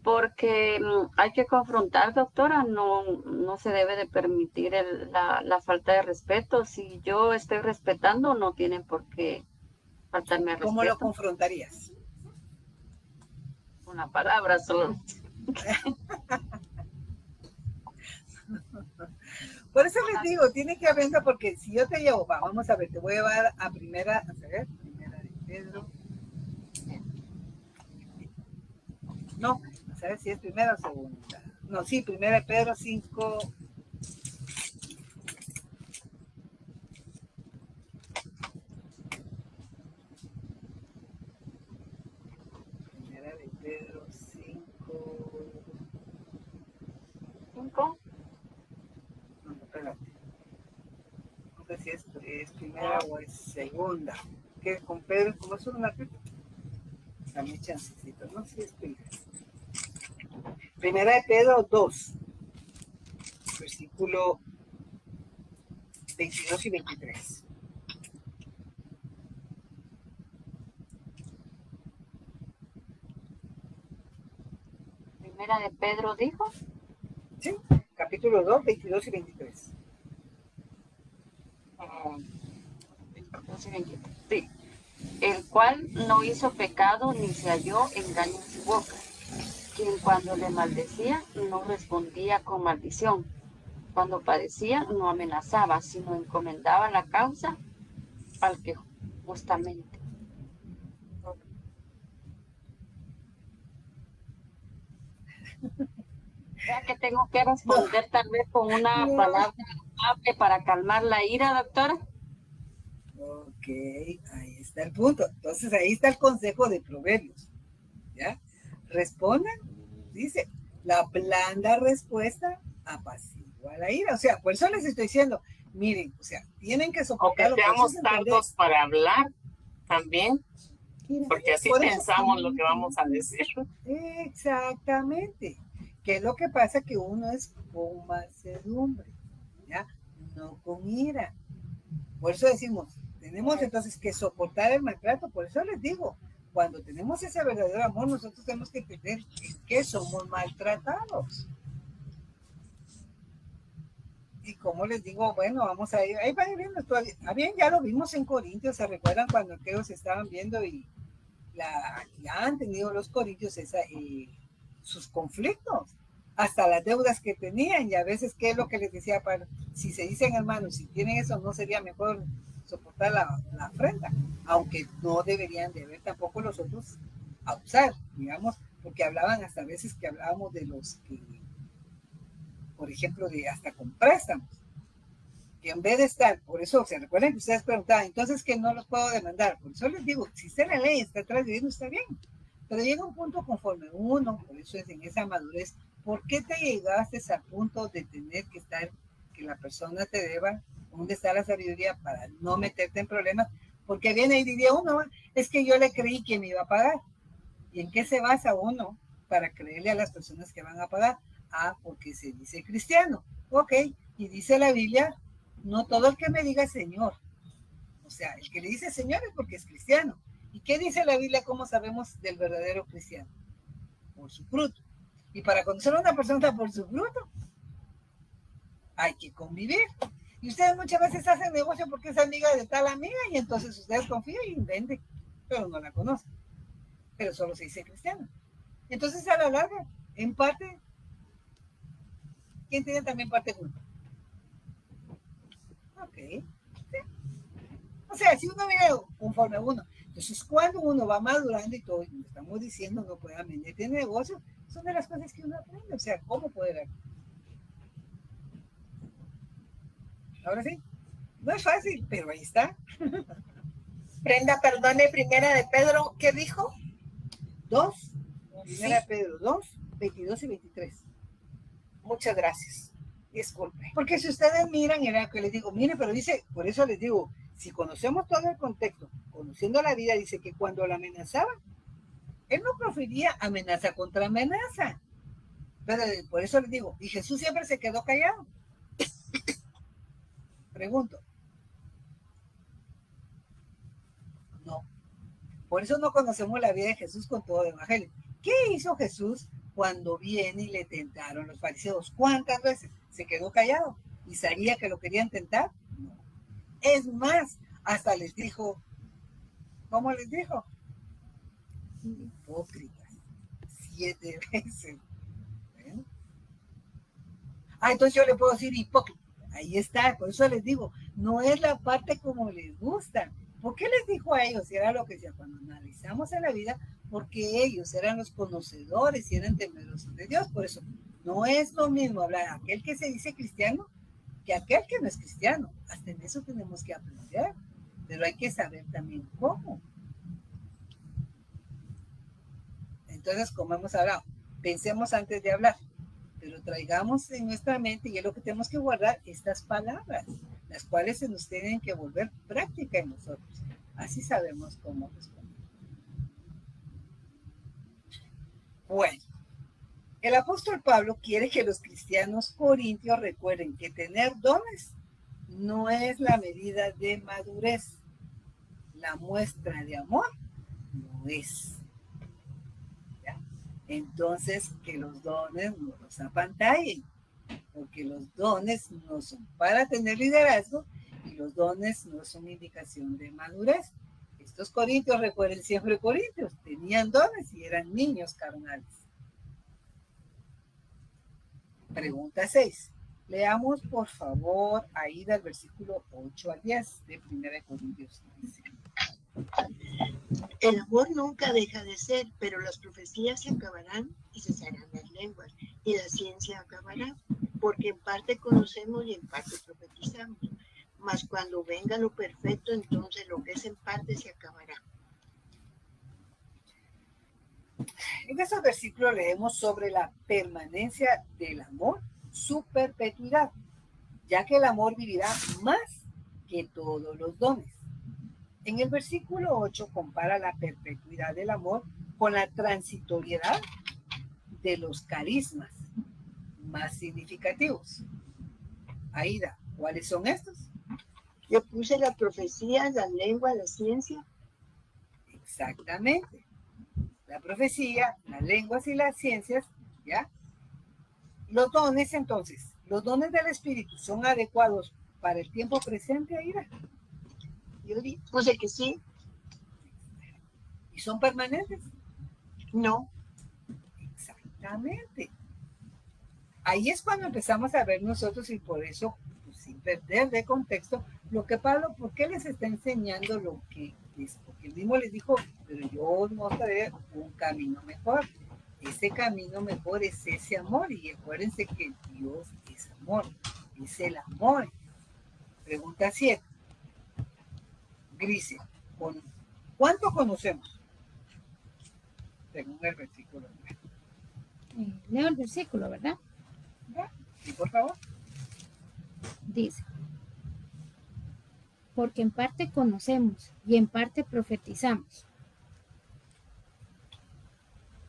Porque hay que confrontar, doctora, no se debe de permitir la falta de respeto. Si yo estoy respetando, no tienen por qué faltarme al respeto. ¿Cómo lo confrontarías? Una palabra solo. Por eso les digo, tiene que aprender, porque si yo te llevo, vamos a ver, te voy a llevar a primera de Pedro. No, a saber si es primera o segunda. No, sí, primera de Pedro 5. Primera de Pedro 5. 5. No, espérate. No sé si es primera o es segunda. Que con Pedro, como es una carta, dame chancecito, no sé si es primera. Primera de Pedro 2, versículo 22 y 23. Primera de Pedro dijo. Sí, capítulo 2, 22 y 23. 22 y 23. Sí. El cual no hizo pecado ni se halló engaño en su boca, quien cuando le maldecía no respondía con maldición, cuando padecía no amenazaba, sino encomendaba la causa al que justamente. Vea que tengo que responder tal vez con una palabra amable para calmar la ira, doctora. Ok, ahí está el punto. Entonces ahí está el consejo de Proverbios. ¿Ya? Respondan, dice, la blanda respuesta apacigua la ira. O sea, por eso les estoy diciendo, miren, o sea, tienen que O que soportar lo que seamos es tardos para hablar también, porque así por eso, pensamos lo que vamos a decir. exactamente. ¿Qué es lo que pasa? Que uno es con mansedumbre, ¿ya? No con ira. Por eso decimos, tenemos entonces que soportar el maltrato. Por eso les digo, cuando tenemos ese verdadero amor, nosotros tenemos que entender que somos maltratados. Y como les digo, bueno, vamos a ir, ahí van a ir viendo todavía. Bien, ya lo vimos en Corintios, ¿se recuerdan cuando aquellos estaban viendo y ya han tenido los corintios sus conflictos, hasta las deudas que tenían, y a veces qué es lo que les decía, si se dicen hermanos, si tienen eso, no sería mejor soportar la afrenta, aunque no deberían de haber tampoco los otros abusar, digamos, porque hablaban hasta veces que hablábamos de los que, por ejemplo, de hasta con préstamos, que en vez de estar, por eso se recuerdan que ustedes preguntaban, entonces que no los puedo demandar, por eso les digo, si está en la ley, está atrás de uno, está bien, pero llega un punto conforme uno, por eso es en esa madurez, ¿por qué te llegaste al punto de tener que estar, que la persona te deba? ¿Dónde está la sabiduría para no meterte en problemas? Porque viene y diría uno, es que yo le creí que me iba a pagar. ¿Y en qué se basa uno para creerle a las personas que van a pagar? Ah, porque se dice cristiano. Ok, y dice la Biblia, no todo el que me diga Señor. O sea, el que le dice Señor es porque es cristiano. ¿Y qué dice la Biblia? ¿Cómo sabemos del verdadero cristiano? Por su fruto. Y para conocer a una persona por su fruto, hay que convivir. Y ustedes muchas veces hacen negocio porque es amiga de tal amiga y entonces ustedes confían y venden, pero no la conocen. Pero solo se dice cristiano. Entonces, a la larga, en parte, ¿quién tiene también parte de culpa? Ok. Sí. O sea, si uno vive conforme a uno. Entonces, cuando uno va madurando y todo, y estamos diciendo, no pueda meter en negocio, son de las cosas que uno aprende. O sea, ¿cómo poder? Ahora sí, no es fácil, pero ahí está. Brenda, perdone, primera de Pedro, ¿qué dijo? 2, primera de Pedro 2, 22 y 23. Muchas gracias. Disculpe. Porque si ustedes miran, era que les digo, mire, pero dice, por eso les digo, si conocemos todo el contexto, conociendo la vida, dice que cuando la amenazaba, él no profería amenaza contra amenaza. Pero por eso les digo, y Jesús siempre se quedó callado. Pregunto. No. Por eso no conocemos la vida de Jesús con todo el evangelio. ¿Qué hizo Jesús cuando viene y le tentaron los fariseos? ¿Cuántas veces se quedó callado y sabía que lo querían tentar? No. Es más, hasta les dijo, ¿cómo les dijo? Hipócritas. 7 veces. ¿Eh? Entonces yo le puedo decir hipócrita. Ahí está, por eso les digo, no es la parte como les gusta. ¿Por qué les dijo a ellos? Era lo que decía, cuando analizamos en la vida, porque ellos eran los conocedores y eran temerosos de Dios. Por eso, no es lo mismo hablar a aquel que se dice cristiano que aquel que no es cristiano. Hasta en eso tenemos que aprender, pero hay que saber también cómo. Entonces, como hemos hablado, pensemos antes de hablar, pero traigamos en nuestra mente, y es lo que tenemos que guardar, estas palabras, las cuales se nos tienen que volver práctica en nosotros. Así sabemos cómo responder. Bueno, el apóstol Pablo quiere que los cristianos corintios recuerden que tener dones no es la medida de madurez. La muestra de amor no es. ¿Ya? Entonces, que los dones no los apantallen, porque los dones no son para tener liderazgo y los dones no son indicación de madurez. Estos corintios, recuerden siempre corintios, tenían dones y eran niños carnales. Pregunta 6. Leamos, por favor, ahí del versículo 8 al 10 de 1 Corintios 15. El amor nunca deja de ser, pero las profecías se acabarán y cesarán las lenguas, y la ciencia acabará, porque en parte conocemos y en parte profetizamos. Mas cuando venga lo perfecto, entonces lo que es en parte se acabará. En esos versículos leemos sobre la permanencia del amor, su perpetuidad, ya que el amor vivirá más que todos los dones. En el versículo 8 compara la perpetuidad del amor con la transitoriedad de los carismas más significativos. Aida, ¿cuáles son estos? Yo puse la profecía, la lengua, la ciencia. Exactamente. La profecía, las lenguas y las ciencias, ¿ya? Los dones, entonces, los dones del Espíritu son adecuados para el tiempo presente, Aida. Yo puse que sí. ¿Y son permanentes? No. Exactamente. Ahí es cuando empezamos a ver nosotros, y por eso, pues, sin perder de contexto, lo que Pablo, ¿por qué les está enseñando lo que es? Porque él mismo les dijo, pero yo os mostraré un camino mejor. Ese camino mejor es ese amor, y acuérdense que Dios es amor, es el amor. Pregunta 7. Grise, ¿cuánto conocemos? Según el versículo 9. Leo el versículo, ¿verdad? Sí, por favor. Dice, porque en parte conocemos y en parte profetizamos.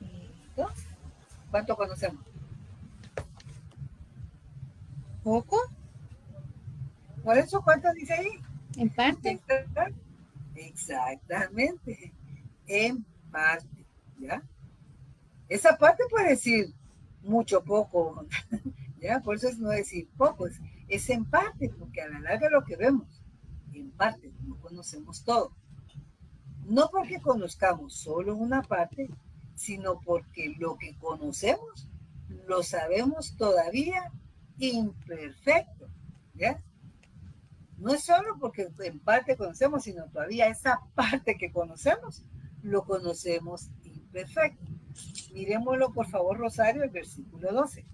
Entonces, ¿cuánto conocemos? ¿Poco? Por eso, ¿cuánto dice ahí? En parte. Exactamente. En parte, ¿ya? Esa parte puede decir mucho, poco, ¿ya? Por eso es no decir poco, es en parte, porque a la larga lo que vemos, en parte, no conocemos todo. No porque conozcamos solo una parte, sino porque lo que conocemos lo sabemos todavía imperfecto, ¿ya? No es solo porque en parte conocemos, sino todavía esa parte que conocemos, lo conocemos imperfecto. Miremoslo, por favor, Rosario, el versículo 12.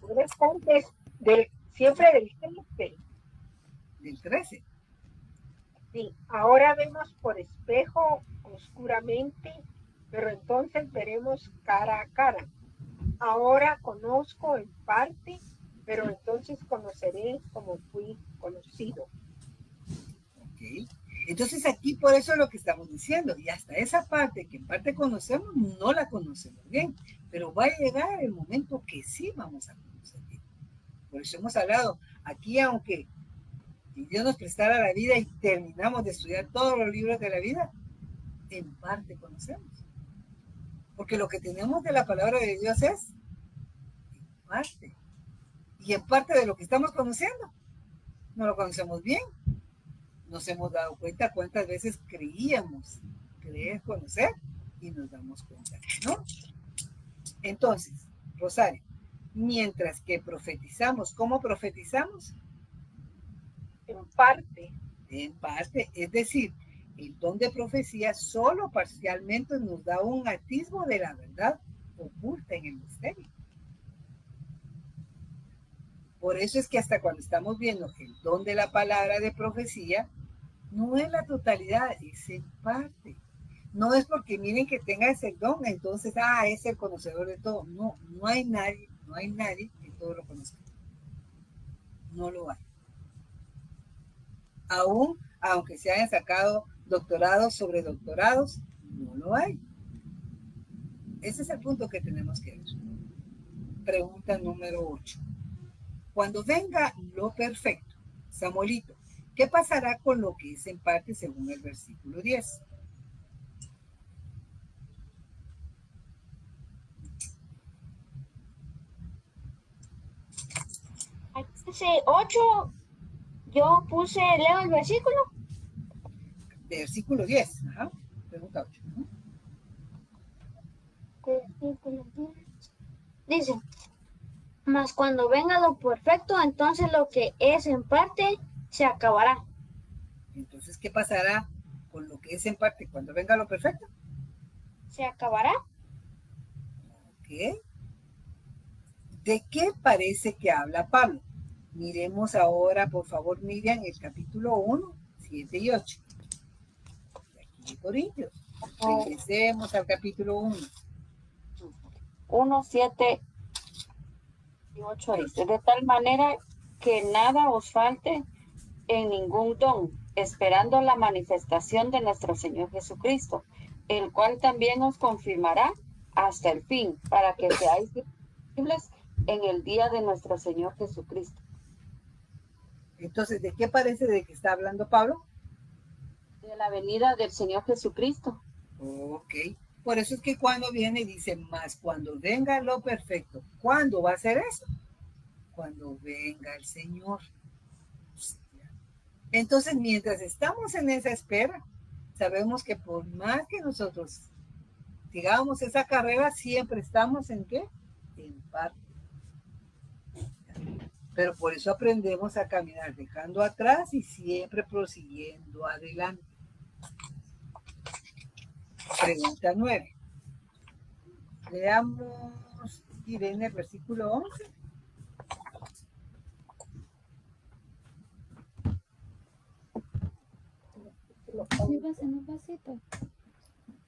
Debe estar siempre del 13. Del 13. Sí, ahora vemos por espejo oscuramente, pero entonces veremos cara a cara. Ahora conozco en parte, pero entonces conoceré como fui conocido. Ok. Entonces aquí por eso es lo que estamos diciendo, y hasta esa parte que en parte conocemos, no la conocemos bien, pero va a llegar el momento que sí vamos a conocer bien. Por eso hemos hablado, aquí aunque Dios nos prestara la vida y terminamos de estudiar todos los libros de la vida, en parte conocemos. Porque lo que tenemos de la palabra de Dios es en parte. Y en parte de lo que estamos conociendo, no lo conocemos bien. Nos hemos dado cuenta cuántas veces creíamos creer conocer y nos damos cuenta que no. Entonces, Rosario, mientras que profetizamos, ¿cómo profetizamos? En parte. En parte, es decir, el don de profecía solo parcialmente nos da un atisbo de la verdad oculta en el misterio. Por eso es que hasta cuando estamos viendo que el don de la palabra de profecía no es la totalidad, es en parte. No es porque miren que tenga ese don, entonces, es el conocedor de todo. No, no hay nadie que todo lo conozca. No lo hay. Aún, aunque se hayan sacado doctorados sobre doctorados, no lo hay. Ese es el punto que tenemos que ver. Pregunta número 8. Cuando venga lo perfecto, Samuelito, ¿qué pasará con lo que es en parte según el versículo 10? Dice 8, yo puse, leo el versículo. Versículo 10, ajá. Pregunta 8. Versículo 10. Dice, mas cuando venga lo perfecto, entonces lo que es en parte se acabará. Entonces, ¿qué pasará con lo que es en parte cuando venga lo perfecto? ¿Se acabará? ¿Ok? ¿De qué parece que habla Pablo? Miremos ahora, por favor, Miriam, el capítulo 1, 7 y 8. De aquí de Corintios. Regresemos al capítulo 1. 1, 7 y 8 dice, de tal manera que nada os falte en ningún don, esperando la manifestación de nuestro Señor Jesucristo, el cual también os confirmará hasta el fin, para que seáis visibles en el día de nuestro Señor Jesucristo. Entonces, ¿de qué parece de que está hablando Pablo? De la venida del Señor Jesucristo. Ok. Por eso es que cuando viene dice, más cuando venga lo perfecto. ¿Cuándo va a ser eso? Cuando venga el Señor. Entonces, mientras estamos en esa espera, sabemos que por más que nosotros digamos esa carrera, siempre estamos ¿en qué? En parte. Pero por eso aprendemos a caminar dejando atrás y siempre prosiguiendo adelante. Pregunta 9. Leamos, Irene, el versículo 11. En un vasito.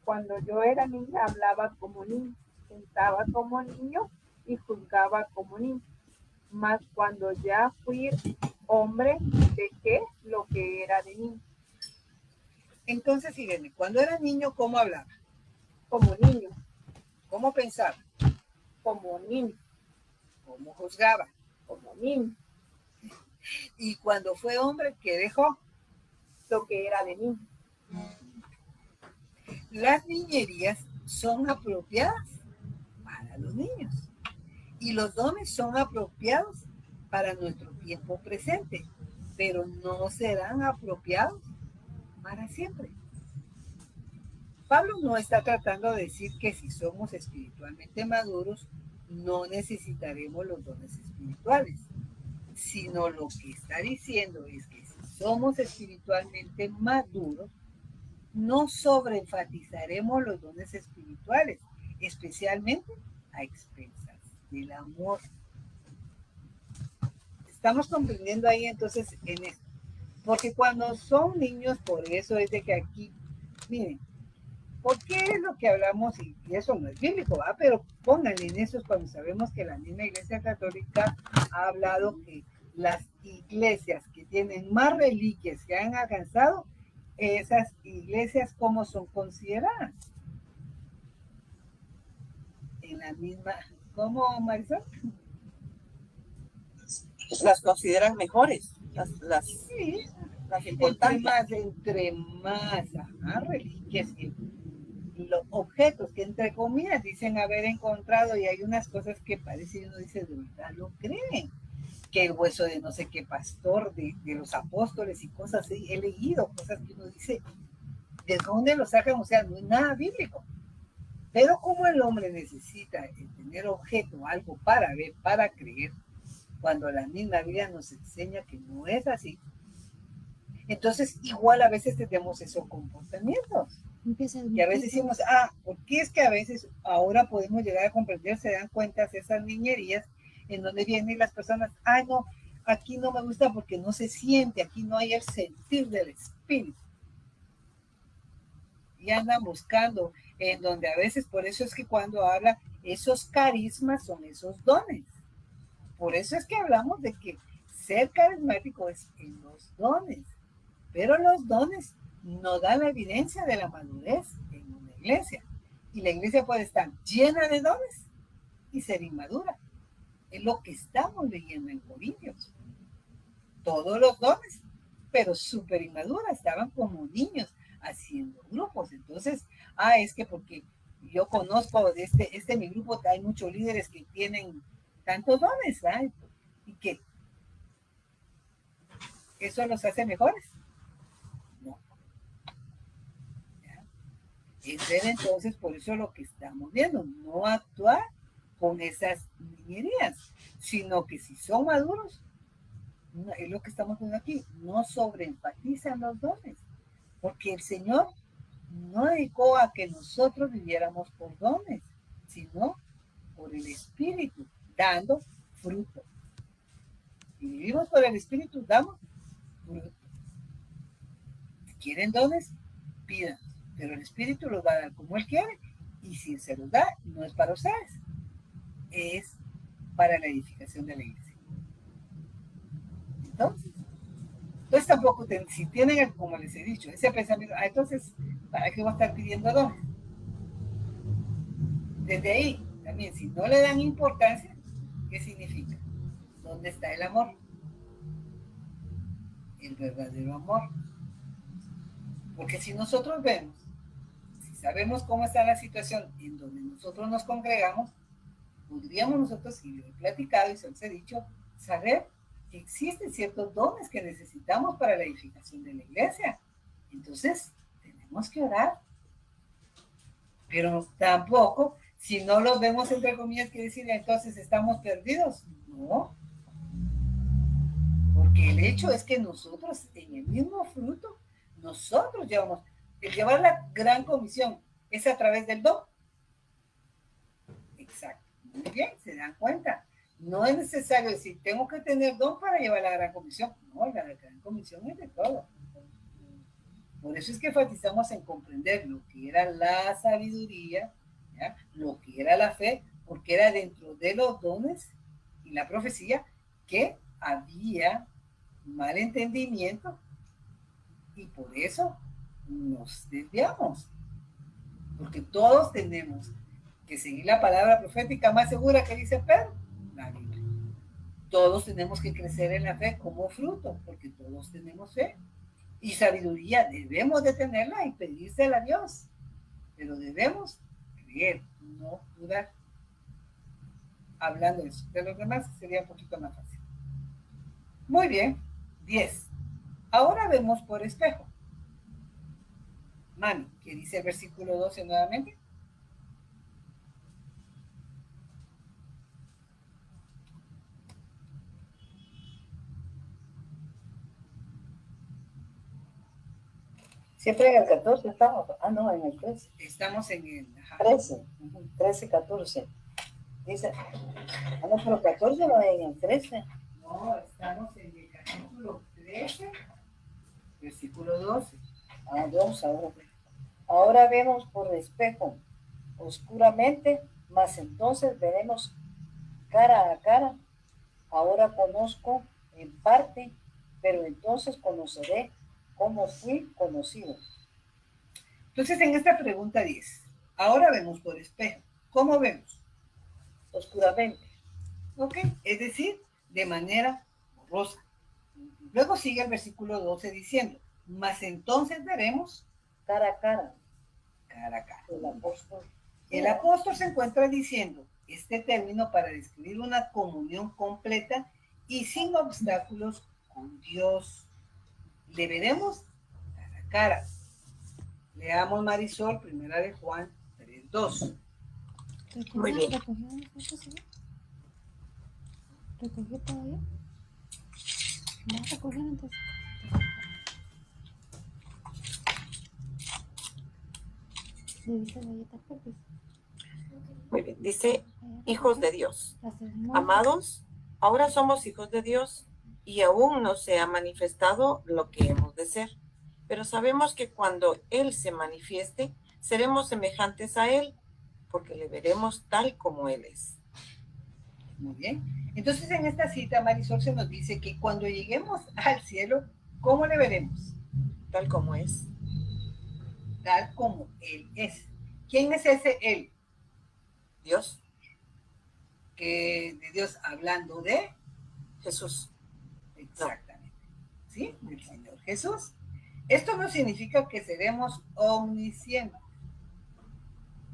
Cuando yo era niña hablaba como niño, pensaba como niño y juzgaba como niño. Mas cuando ya fui hombre, dejé lo que era de niño. Entonces, Irene, cuando era niño, ¿cómo hablaba? Como niño. ¿Cómo pensaba? Como niño. ¿Cómo juzgaba? Como niño. Y cuando fue hombre, ¿qué dejó? Lo que era de niño. Las niñerías son apropiadas para los niños y los dones son apropiados para nuestro tiempo presente, pero no serán apropiados para siempre. Pablo no está tratando de decir que si somos espiritualmente maduros no necesitaremos los dones espirituales, sino lo que está diciendo es que si somos espiritualmente maduros, no sobreenfatizaremos los dones espirituales, especialmente a expensas del amor. Estamos comprendiendo ahí entonces en esto, porque cuando son niños, por eso es de que aquí, miren, ¿por qué es lo que hablamos? Y eso no es bíblico, ¿va? Pero pónganle en eso cuando sabemos que la misma Iglesia Católica ha hablado que las iglesias que tienen más reliquias que han alcanzado, esas iglesias, ¿cómo son consideradas? En la misma, ¿cómo, Marisol? Las consideran mejores, las importantes. Entre más reliquias y los objetos que entre comillas dicen haber encontrado, y hay unas cosas que parece, uno dice, de verdad lo creen, que el hueso de no sé qué pastor, de los apóstoles y cosas así, he leído cosas que uno dice, ¿de dónde lo sacan? O sea, no es nada bíblico. Pero como el hombre necesita tener objeto, algo para ver, para creer, cuando la misma Biblia nos enseña que no es así, entonces igual a veces tenemos esos comportamientos. Y a veces decimos, ¿por qué es que a veces ahora podemos llegar a comprender, se dan cuenta de esas niñerías en donde vienen las personas, no, aquí no me gusta porque no se siente, aquí no hay el sentir del espíritu. Y andan buscando, en donde a veces, por eso es que cuando habla, esos carismas son esos dones. Por eso es que hablamos de que ser carismático es en los dones. Pero los dones no dan la evidencia de la madurez en una iglesia. Y la iglesia puede estar llena de dones y ser inmadura. Es lo que estamos leyendo en Corintios. Todos los dones, pero súper inmadura, estaban como niños haciendo grupos. Entonces, es que porque yo conozco de este mi grupo, hay muchos líderes que tienen tantos dones, ¿verdad? Y que eso los hace mejores. No. ¿Ya? Es ver entonces, por eso lo que estamos viendo, no actuar con esas niñerías, sino que si son maduros, no, es lo que estamos viendo aquí, no sobreenfatizan los dones, porque el Señor no dedicó a que nosotros viviéramos por dones, sino por el Espíritu, dando fruto. Y vivimos por el Espíritu, damos fruto. Si quieren dones, pidan, pero el Espíritu los va a dar como Él quiere, y si se los da, no es para ustedes, es para la edificación de la iglesia. Entonces tampoco, si tienen, como les he dicho, ese pensamiento, entonces, ¿para qué voy a estar pidiendo dones? Desde ahí, también, si no le dan importancia, ¿qué significa? ¿Dónde está el amor? El verdadero amor. Porque si nosotros vemos, si sabemos cómo está la situación en donde nosotros nos congregamos, podríamos nosotros, y lo he platicado y se los he dicho, saber que existen ciertos dones que necesitamos para la edificación de la iglesia. Entonces, tenemos que orar. Pero tampoco, si no los vemos entre comillas, quiere decir entonces estamos perdidos. No. Porque el hecho es que nosotros, en el mismo fruto, nosotros llevamos, el llevar la gran comisión es a través del don. Exacto. Muy bien, se dan cuenta. No es necesario decir, tengo que tener don para llevar la gran comisión. No, la gran comisión es de todo. Por eso es que enfatizamos en comprender lo que era la sabiduría, ¿ya? Lo que era la fe, porque era dentro de los dones y la profecía que había mal entendimiento y por eso nos desviamos. Porque todos tenemos que seguir la palabra profética más segura que dice Pedro, la Biblia. Todos tenemos que crecer en la fe como fruto, porque todos tenemos fe. Y sabiduría debemos de tenerla y pedírsela a Dios. Pero debemos creer, no dudar. Hablando de eso. De los demás sería un poquito más fácil. Muy bien. 10. Ahora vemos por espejo. Mami, ¿qué dice el versículo 12 nuevamente? Siempre en el 14 estamos. No, en el 13. Estamos en el 13. 13, 14. Dice, no, pero 14 no es en el 13. No, estamos en el capítulo 13, versículo 12. 12 ahora. Ahora vemos por espejo, oscuramente, mas entonces veremos cara a cara. Ahora conozco en parte, pero entonces conoceré cómo fui conocido. Entonces, en esta pregunta 10, ahora vemos por espejo. ¿Cómo vemos? Oscuramente. ¿Ok? Es decir, de manera borrosa. Luego sigue el versículo 12 diciendo, mas entonces veremos cara a cara. Cara a cara. El apóstol se encuentra diciendo este término para describir una comunión completa y sin obstáculos con Dios. Le veremos cara a cara. Leamos Marisol, primera de Juan 3:12. 2. Muy bien. ¿Recogió todavía? ¿Va a recoger antes? ¿Debiste galletas verdes? Muy bien. Dice, hijos de Dios. Las muy- Amados, ahora somos hijos de Dios y aún no se ha manifestado lo que hemos de ser. Pero sabemos que cuando Él se manifieste, seremos semejantes a Él, porque le veremos tal como Él es. Muy bien. Entonces, en esta cita, Marisol se nos dice que cuando lleguemos al cielo, ¿cómo le veremos? Tal como es. Tal como Él es. ¿Quién es ese Él? Dios, Que de Dios hablando de Jesús. exactamente, ¿sí? Del Señor Jesús. Esto no significa que seremos omniscientes,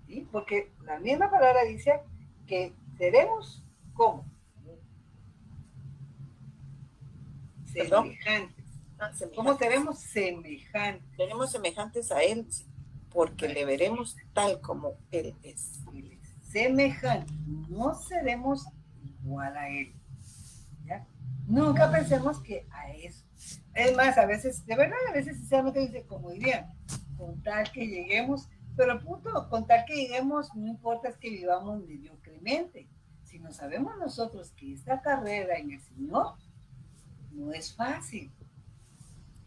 ¿sí? Porque la misma palabra dice que seremos ¿cómo? Perdón. Semejantes. Semejantes. ¿Cómo seremos semejantes? Seremos semejantes a Él, porque le veremos tal como Él es. Semejantes, no seremos igual a Él. ¿Ya? Nunca pensemos que a eso. Es más, a veces, de verdad, a veces sinceramente dice, como dirían, con tal que lleguemos, pero punto, con tal que lleguemos, no importa es que vivamos mediocremente. Si no sabemos nosotros que esta carrera en el Señor no es fácil,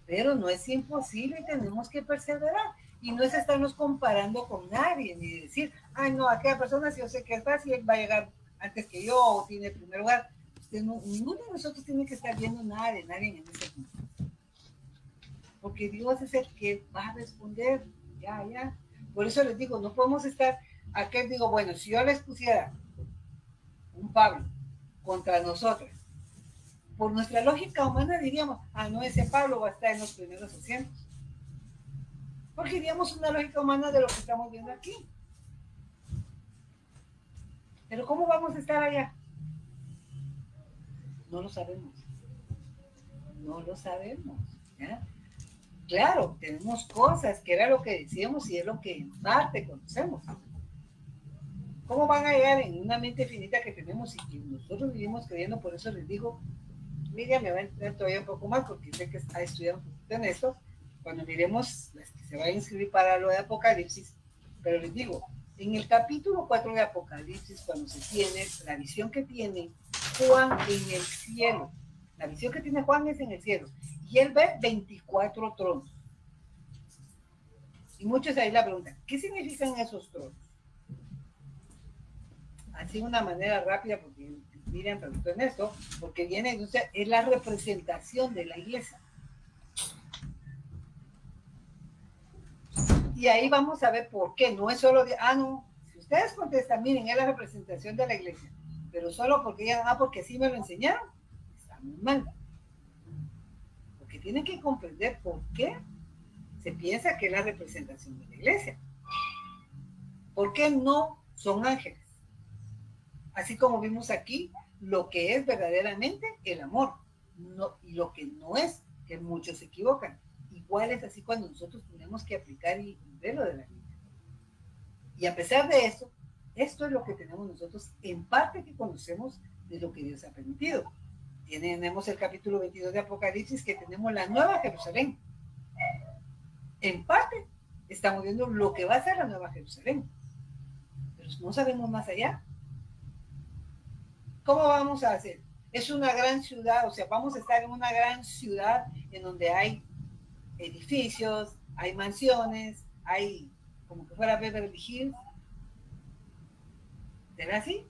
pero no es imposible y tenemos que perseverar. Y no es estarnos comparando con nadie, ni decir, ay, no, aquella persona si yo sé que es fácil, él va a llegar antes que yo o tiene primer lugar. Usted no, ninguno de nosotros tiene que estar viendo nada de nadie en ese punto. Porque Dios es el que va a responder, ya. Por eso les digo, no podemos estar, aquel digo, bueno, si yo les pusiera un Pablo contra nosotros, por nuestra lógica humana diríamos, no, ese Pablo va a estar en los primeros asientos. Porque diríamos una lógica humana de lo que estamos viendo aquí. Pero ¿cómo vamos a estar allá? No lo sabemos. No lo sabemos. ¿Ya? Claro, tenemos cosas que era lo que decíamos y es lo que en parte conocemos. ¿Cómo van a llegar en una mente finita que tenemos y que nosotros vivimos creyendo? Por eso les digo, Miriam me va a entender todavía un poco más porque sé que ha estudiado un poquito en esto. Cuando miremos las que se va a inscribir para lo de Apocalipsis, pero les digo, en el capítulo 4 de Apocalipsis, cuando se tiene la visión que tiene Juan en el cielo, la visión que tiene Juan es en el cielo, y él ve 24 tronos. Y muchos ahí la preguntan, ¿qué significan esos tronos? Así de una manera rápida, porque Miriam preguntó en esto, porque viene, entonces, es la representación de la iglesia. Y ahí vamos a ver por qué. No es solo de, no, si ustedes contestan, miren, es la representación de la iglesia, pero solo porque ya, porque sí me lo enseñaron, está muy mal. Porque tienen que comprender por qué se piensa que es la representación de la iglesia. ¿Por qué no son ángeles? Así como vimos aquí, lo que es verdaderamente el amor, y lo que no es, que muchos se equivocan. Igual es así cuando nosotros tenemos que aplicar y ver lo de la Biblia. Y a pesar de eso, esto es lo que tenemos nosotros en parte que conocemos de lo que Dios ha permitido. Tenemos el capítulo 22 de Apocalipsis, que tenemos la Nueva Jerusalén. En parte estamos viendo lo que va a ser la Nueva Jerusalén, pero no sabemos más allá. ¿Cómo vamos a hacer? Es una gran ciudad, o sea, vamos a estar en una gran ciudad en donde hay edificios, hay mansiones, hay como que fuera Beverly Hills. ¿Será así?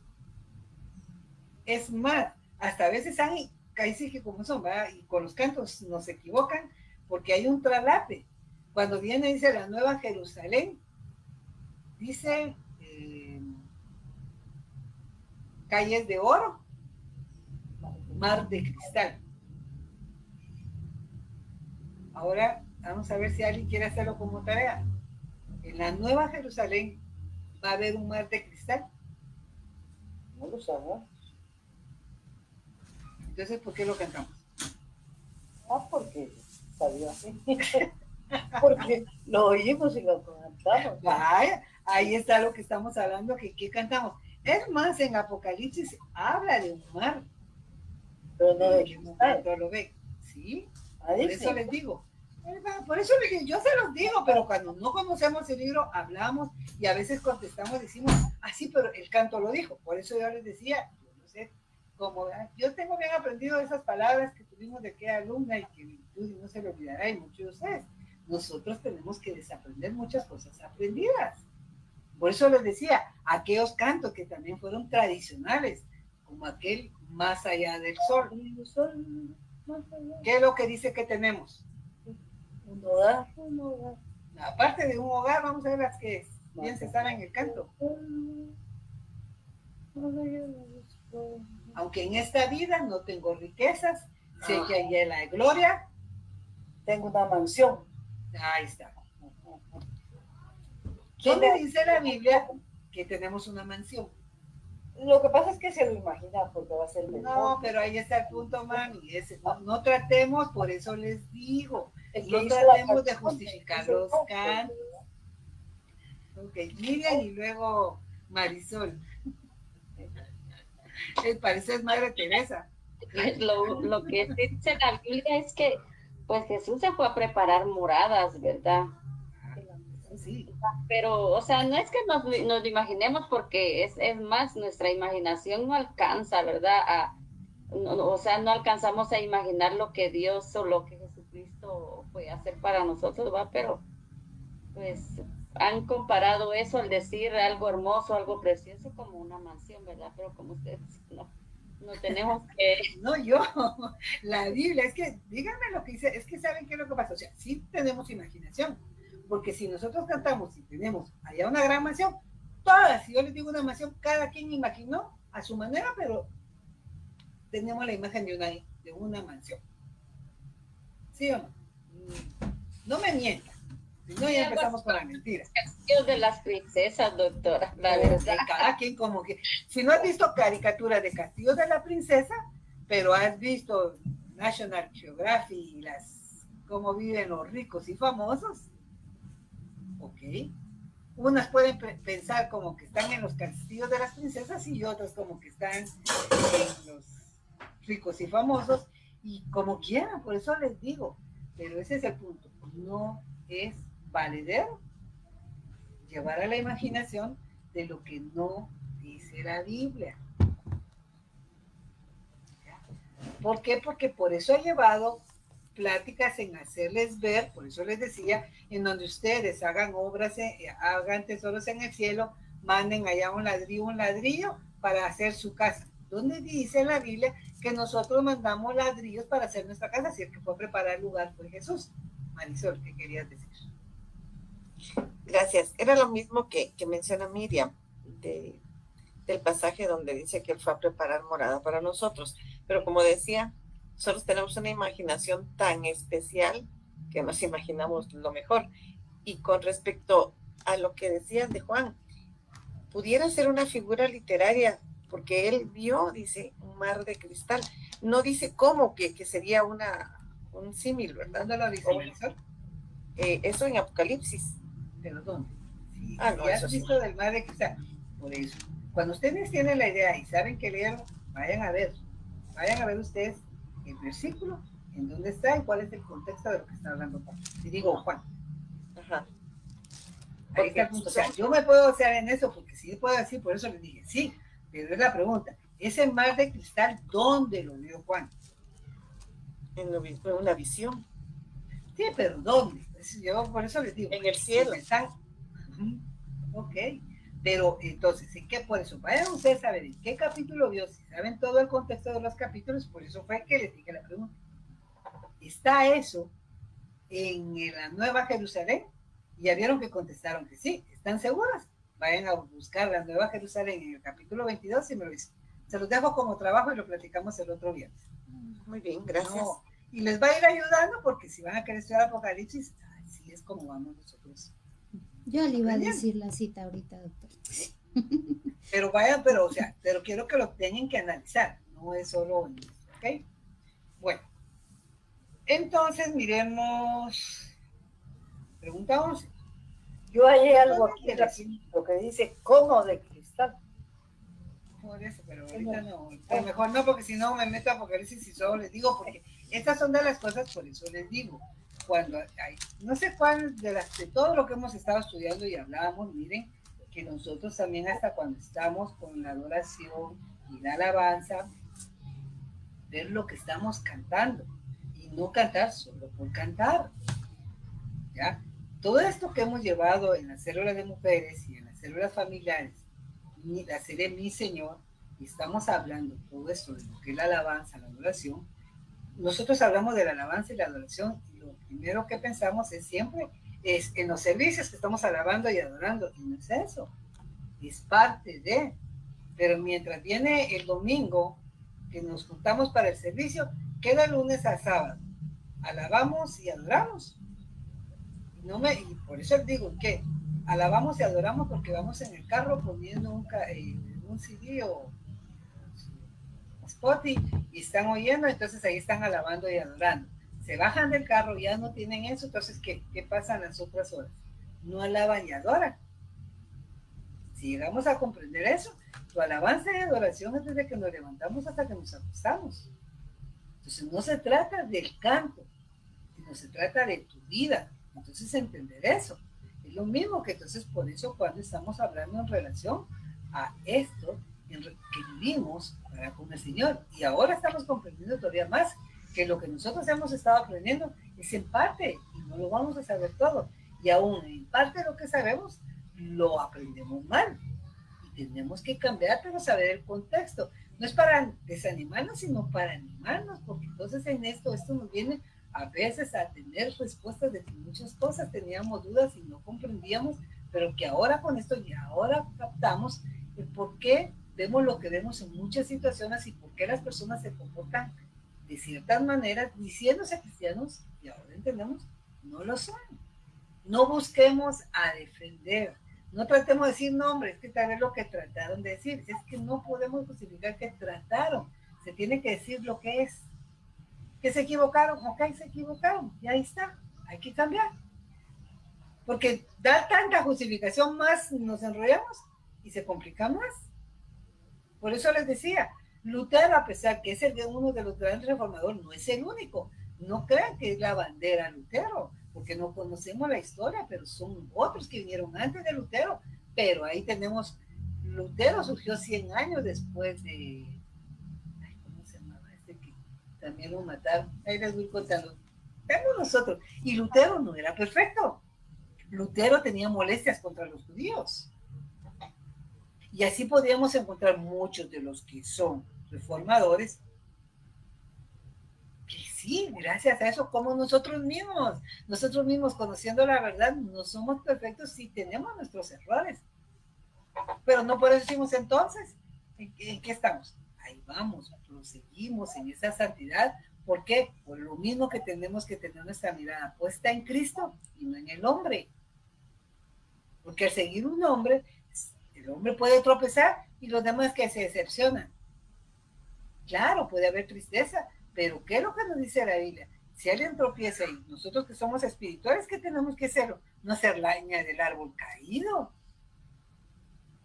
Es más, hasta a veces hay, casi que como son, ¿verdad? Y con los cantos nos equivocan, porque hay un traslape. Cuando viene, dice la Nueva Jerusalén, dice calles de oro, mar de cristal. Ahora vamos a ver si alguien quiere hacerlo como tarea. En la Nueva Jerusalén va a haber un mar de cristal. No lo sabemos. Entonces, ¿por qué lo cantamos? Porque salió así. Porque lo oímos y lo cantamos. Vaya, Ahí está lo que estamos hablando, que cantamos. Es más, en Apocalipsis habla de un mar. Pero no de ¿En qué momento lo ve? Sí, por eso les digo. Por eso les digo, yo se los digo, pero cuando no conocemos el libro, hablamos y a veces contestamos, decimos, ah, sí, pero el canto lo dijo. Por eso yo les decía, yo no sé, como yo tengo bien aprendido esas palabras que tuvimos de aquella alumna y que no se le olvidará y muchos de ustedes. Nosotros tenemos que desaprender muchas cosas aprendidas. Por eso les decía, aquellos cantos que también fueron tradicionales, como aquel Más allá del sol. ¿Qué es lo que dice que tenemos? Un hogar. Aparte de un hogar, vamos a ver las que bien se saben en el canto. Aunque en esta vida no tengo riquezas, sé que allá en la gloria tengo una mansión. Ahí está. ¿Dónde dice la Biblia que tenemos una mansión? Lo que pasa es que se lo imagina porque va a ser mejor. No, pero ahí está el punto, mami. No tratemos, por eso les digo, no hizo tratemos de justificar los cantos. Ok, Miriam y luego Marisol. Pareces Madre Teresa. Pues lo que dice la Biblia es que pues Jesús se fue a preparar moradas, ¿verdad? Sí. Pero, o sea, no es que nos imaginemos porque es más, nuestra imaginación no alcanza, ¿verdad? O sea, no alcanzamos a imaginar lo que Dios o lo que Jesucristo puede hacer para nosotros, ¿va? Pero, pues, han comparado eso al decir algo hermoso, algo precioso como una mansión, ¿verdad? Pero como ustedes no tenemos que... No, yo, la Biblia, es que, díganme lo que dice, es que saben qué es lo que pasa, o sea, sí tenemos imaginación, porque si nosotros cantamos y tenemos allá una gran mansión, todas, si yo les digo una mansión, cada quien imaginó a su manera, pero tenemos la imagen de una mansión. ¿Sí o no? No me mientan, si no ya empezamos con la mentira. Castillos de las princesas, doctora, la verdad. Cada quien como que, si no has visto caricaturas de Castillos de la Princesa, pero has visto National Geographic y cómo viven los ricos y famosos, ok. Unas pueden pensar como que están en los castillos de las princesas y otras como que están en los ricos y famosos y como quieran, por eso les digo, pero ese es el punto, no es valedero llevar a la imaginación de lo que no dice la Biblia. ¿Por qué? Porque por eso he llevado pláticas en hacerles ver, por eso les decía, en donde ustedes hagan obras, hagan tesoros en el cielo, manden allá un ladrillo para hacer su casa. ¿Dónde dice la Biblia que nosotros mandamos ladrillos para hacer nuestra casa? Si el que fue a preparar el lugar fue Jesús. Marisol, ¿qué querías decir? Gracias. Era lo mismo que menciona Miriam, del pasaje donde dice que él fue a preparar morada para nosotros. Pero como decía, nosotros tenemos una imaginación tan especial que nos imaginamos lo mejor. Y con respecto a lo que decías de Juan, pudiera ser una figura literaria, porque él vio, dice, un mar de cristal. No dice cómo, que sería un símil, ¿verdad? ¿Dónde lo dice, Marisol? Eso en Apocalipsis. ¿Pero dónde? Sí, no, ya eso has sí. visto del mar de cristal. Por eso, cuando ustedes tienen la idea y saben que leerlo, vayan a ver ustedes el versículo, en dónde está y cuál es el contexto de lo que está hablando Juan. Y digo Juan. Ajá. Ahí está el punto. O sea, yo me puedo hacer en eso porque sí puedo decir, por eso les dije, sí, pero es la pregunta. Ese mar de cristal, ¿dónde lo vio Juan? En una visión. Sí, pero ¿dónde? Yo por eso les digo. En el cielo. Ok. Pero entonces, ¿en qué? Por eso, vayan ustedes a ver en qué capítulo vio, si saben todo el contexto de los capítulos, por eso fue que les dije la pregunta. ¿Está eso en la Nueva Jerusalén? Y ya vieron que contestaron que sí. ¿Están seguras? Vayan a buscar la Nueva Jerusalén en el capítulo 22 y me lo dicen. Se los dejo como trabajo y lo platicamos el otro viernes. Muy bien, gracias. No, y les va a ir ayudando porque si van a querer estudiar Apocalipsis, así es como vamos nosotros. Yo le iba a decir la cita ahorita, doctor. Pero vayan, pero quiero que lo tengan que analizar, no es solo en esto, ¿ok? Bueno, entonces miremos, pregunta 11. Yo hallé algo aquí rapidito que dice como de cristal. Por eso, pero ahorita no. Pero mejor no, porque si no me meto a Apocalipsis y solo les digo, porque estas son de las cosas, por eso les digo. Cuando hay, no sé cuál de todo lo que hemos estado estudiando y hablábamos, miren, que nosotros también hasta cuando estamos con la adoración y la alabanza, ver lo que estamos cantando y no cantar solo por cantar, ¿ya? Todo esto que hemos llevado en las células de mujeres y en las células familiares, la serie Mi Señor, y estamos hablando todo esto de lo que es la alabanza, la adoración. Nosotros hablamos de la alabanza y la adoración, y lo primero que pensamos es siempre es en los servicios que estamos alabando y adorando, y no es eso, es parte de, pero mientras viene el domingo, que nos juntamos para el servicio, queda lunes a sábado, alabamos y adoramos, y por eso digo que alabamos y adoramos porque vamos en el carro poniendo un CD o Spotify y están oyendo, entonces ahí están alabando y adorando. Se bajan del carro, ya no tienen eso, entonces ¿qué pasa en las otras horas? No alaban y adoran. Si llegamos a comprender eso, tu alabanza y adoración es desde que nos levantamos hasta que nos acostamos. Entonces no se trata del canto, sino se trata de tu vida. Entonces entender eso. Es lo mismo que entonces por eso cuando estamos hablando en relación a esto que vivimos para con el Señor. Y ahora estamos comprendiendo todavía más que lo que nosotros hemos estado aprendiendo es en parte y no lo vamos a saber todo. Y aún en parte lo que sabemos lo aprendemos mal. Y tenemos que cambiar para saber el contexto. No es para desanimarnos, sino para animarnos, porque entonces en esto nos viene a veces a tener respuestas de que muchas cosas teníamos dudas y no comprendíamos, pero que ahora con esto y ahora captamos el por qué vemos lo que vemos en muchas situaciones y por qué las personas se comportan de ciertas maneras diciéndose cristianos y ahora entendemos, no lo son. No busquemos a defender, no tratemos de decir nombres, es que tal vez lo que trataron de decir, es que no podemos justificar que trataron, se tiene que decir lo que es. Que se equivocaron, ok, se equivocaron, y ahí está, hay que cambiar. Porque da tanta justificación más, nos enrollamos y se complica más. Por eso les decía, Lutero, a pesar que es uno de los grandes reformadores, no es el único. No crean que es la bandera Lutero, porque no conocemos la historia, pero son otros que vinieron antes de Lutero. Pero ahí tenemos, Lutero surgió 100 años después de... también lo mataron, ahí les voy contando, vemos nosotros, y Lutero no era perfecto, Lutero tenía molestias contra los judíos, y así podríamos encontrar muchos de los que son reformadores, que sí, gracias a eso, como nosotros mismos conociendo la verdad, no somos perfectos, sí tenemos nuestros errores, pero no por eso decimos entonces, ¿en qué estamos? Ahí vamos, proseguimos en esa santidad. ¿Por qué? Por lo mismo que tenemos que tener nuestra mirada puesta en Cristo y no en el hombre. Porque al seguir un hombre, el hombre puede tropezar y los demás que se decepcionan. Claro, puede haber tristeza, pero ¿qué es lo que nos dice la Biblia? Si alguien tropieza y nosotros que somos espirituales, ¿qué tenemos que hacerlo? No hacer leña del árbol caído.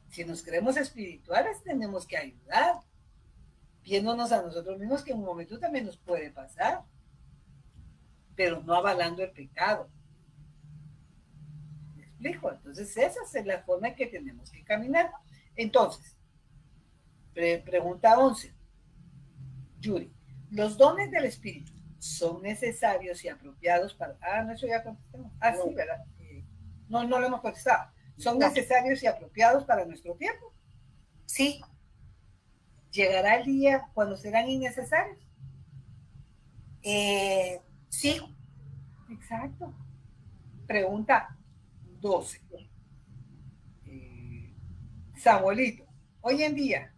Si nos creemos espirituales, tenemos que ayudar, viéndonos a nosotros mismos que en un momento también nos puede pasar, pero no avalando el pecado. ¿Me explico? Entonces esa es la forma en que tenemos que caminar. Entonces, pregunta 11. Yuri, ¿los dones del Espíritu son necesarios y apropiados para... no, eso ya contestamos. Sí, ¿verdad? No lo hemos contestado. ¿Son necesarios y apropiados para nuestro tiempo? Sí. ¿Llegará el día cuando serán innecesarios? Sí. Exacto. Pregunta 12. Samuelito, hoy en día,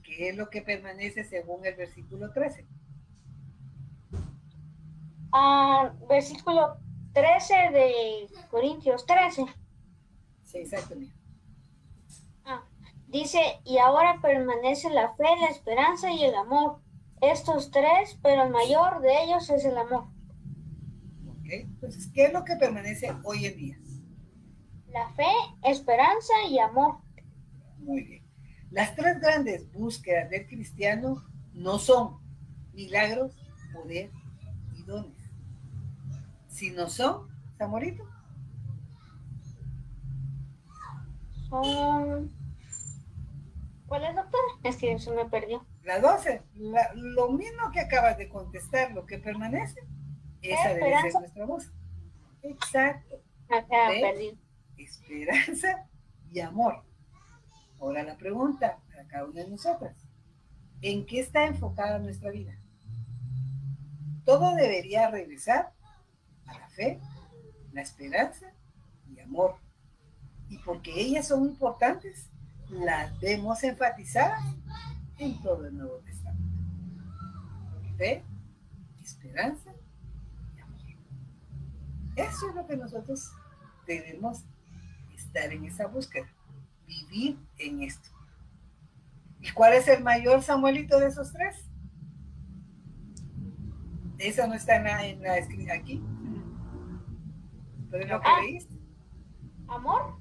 ¿qué es lo que permanece según el versículo 13? Versículo 13 de Corintios 13. Sí, exacto. Dice, y ahora permanece la fe, la esperanza y el amor. Estos tres, pero el mayor de ellos es el amor. Ok, entonces, ¿qué es lo que permanece hoy en día? la fe, esperanza y amor. Muy bien. Las tres grandes búsquedas del cristiano no son milagros, poder y dones. Sino son, Samuelito. Son... ¿Cuál es, doctora? Es que se me perdió. La 12, lo mismo que acabas de contestar, lo que permanece, esa debe ser Esperanza. nuestra voz. Exacto. Acá Fe, perdí. esperanza y amor. Ahora la pregunta para cada una de nosotras. ¿En qué está enfocada nuestra vida? Todo debería regresar a la fe, la esperanza y amor. Y porque ellas son importantes, las vemos enfatizadas en todo el Nuevo Testamento. Fe, esperanza y amor. Eso es lo que nosotros debemos estar en esa búsqueda, vivir en esto. ¿Y cuál es el mayor, Samuelito, de esos tres? Eso no está en la escrita aquí. Pero es lo que leíste. ¿Amor?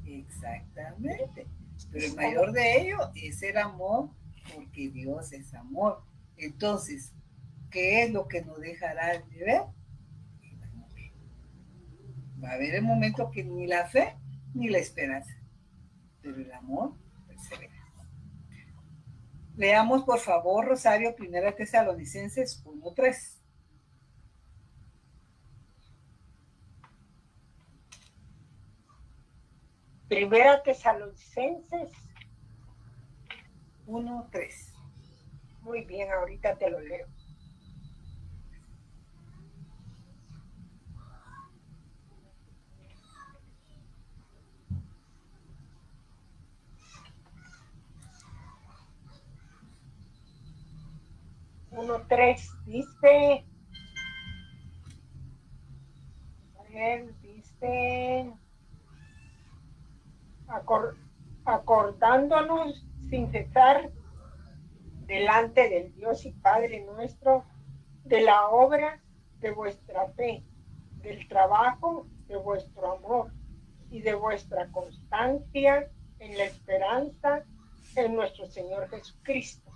Exactamente. Pero el mayor de ellos es el amor, porque Dios es amor. Entonces, ¿qué es lo que nos dejará de ver? El amor. Va a haber el momento que ni la fe ni la esperanza, pero el amor persevera. Leamos, por favor, Rosario, 1 Tesalonicenses 1:3. Primera Tesalonicenses 1:3. Muy bien, ahorita te lo leo. Uno, tres, dice, acordándonos sin cesar delante del Dios y Padre nuestro, de la obra de vuestra fe, del trabajo de vuestro amor y de vuestra constancia en la esperanza en nuestro Señor Jesucristo.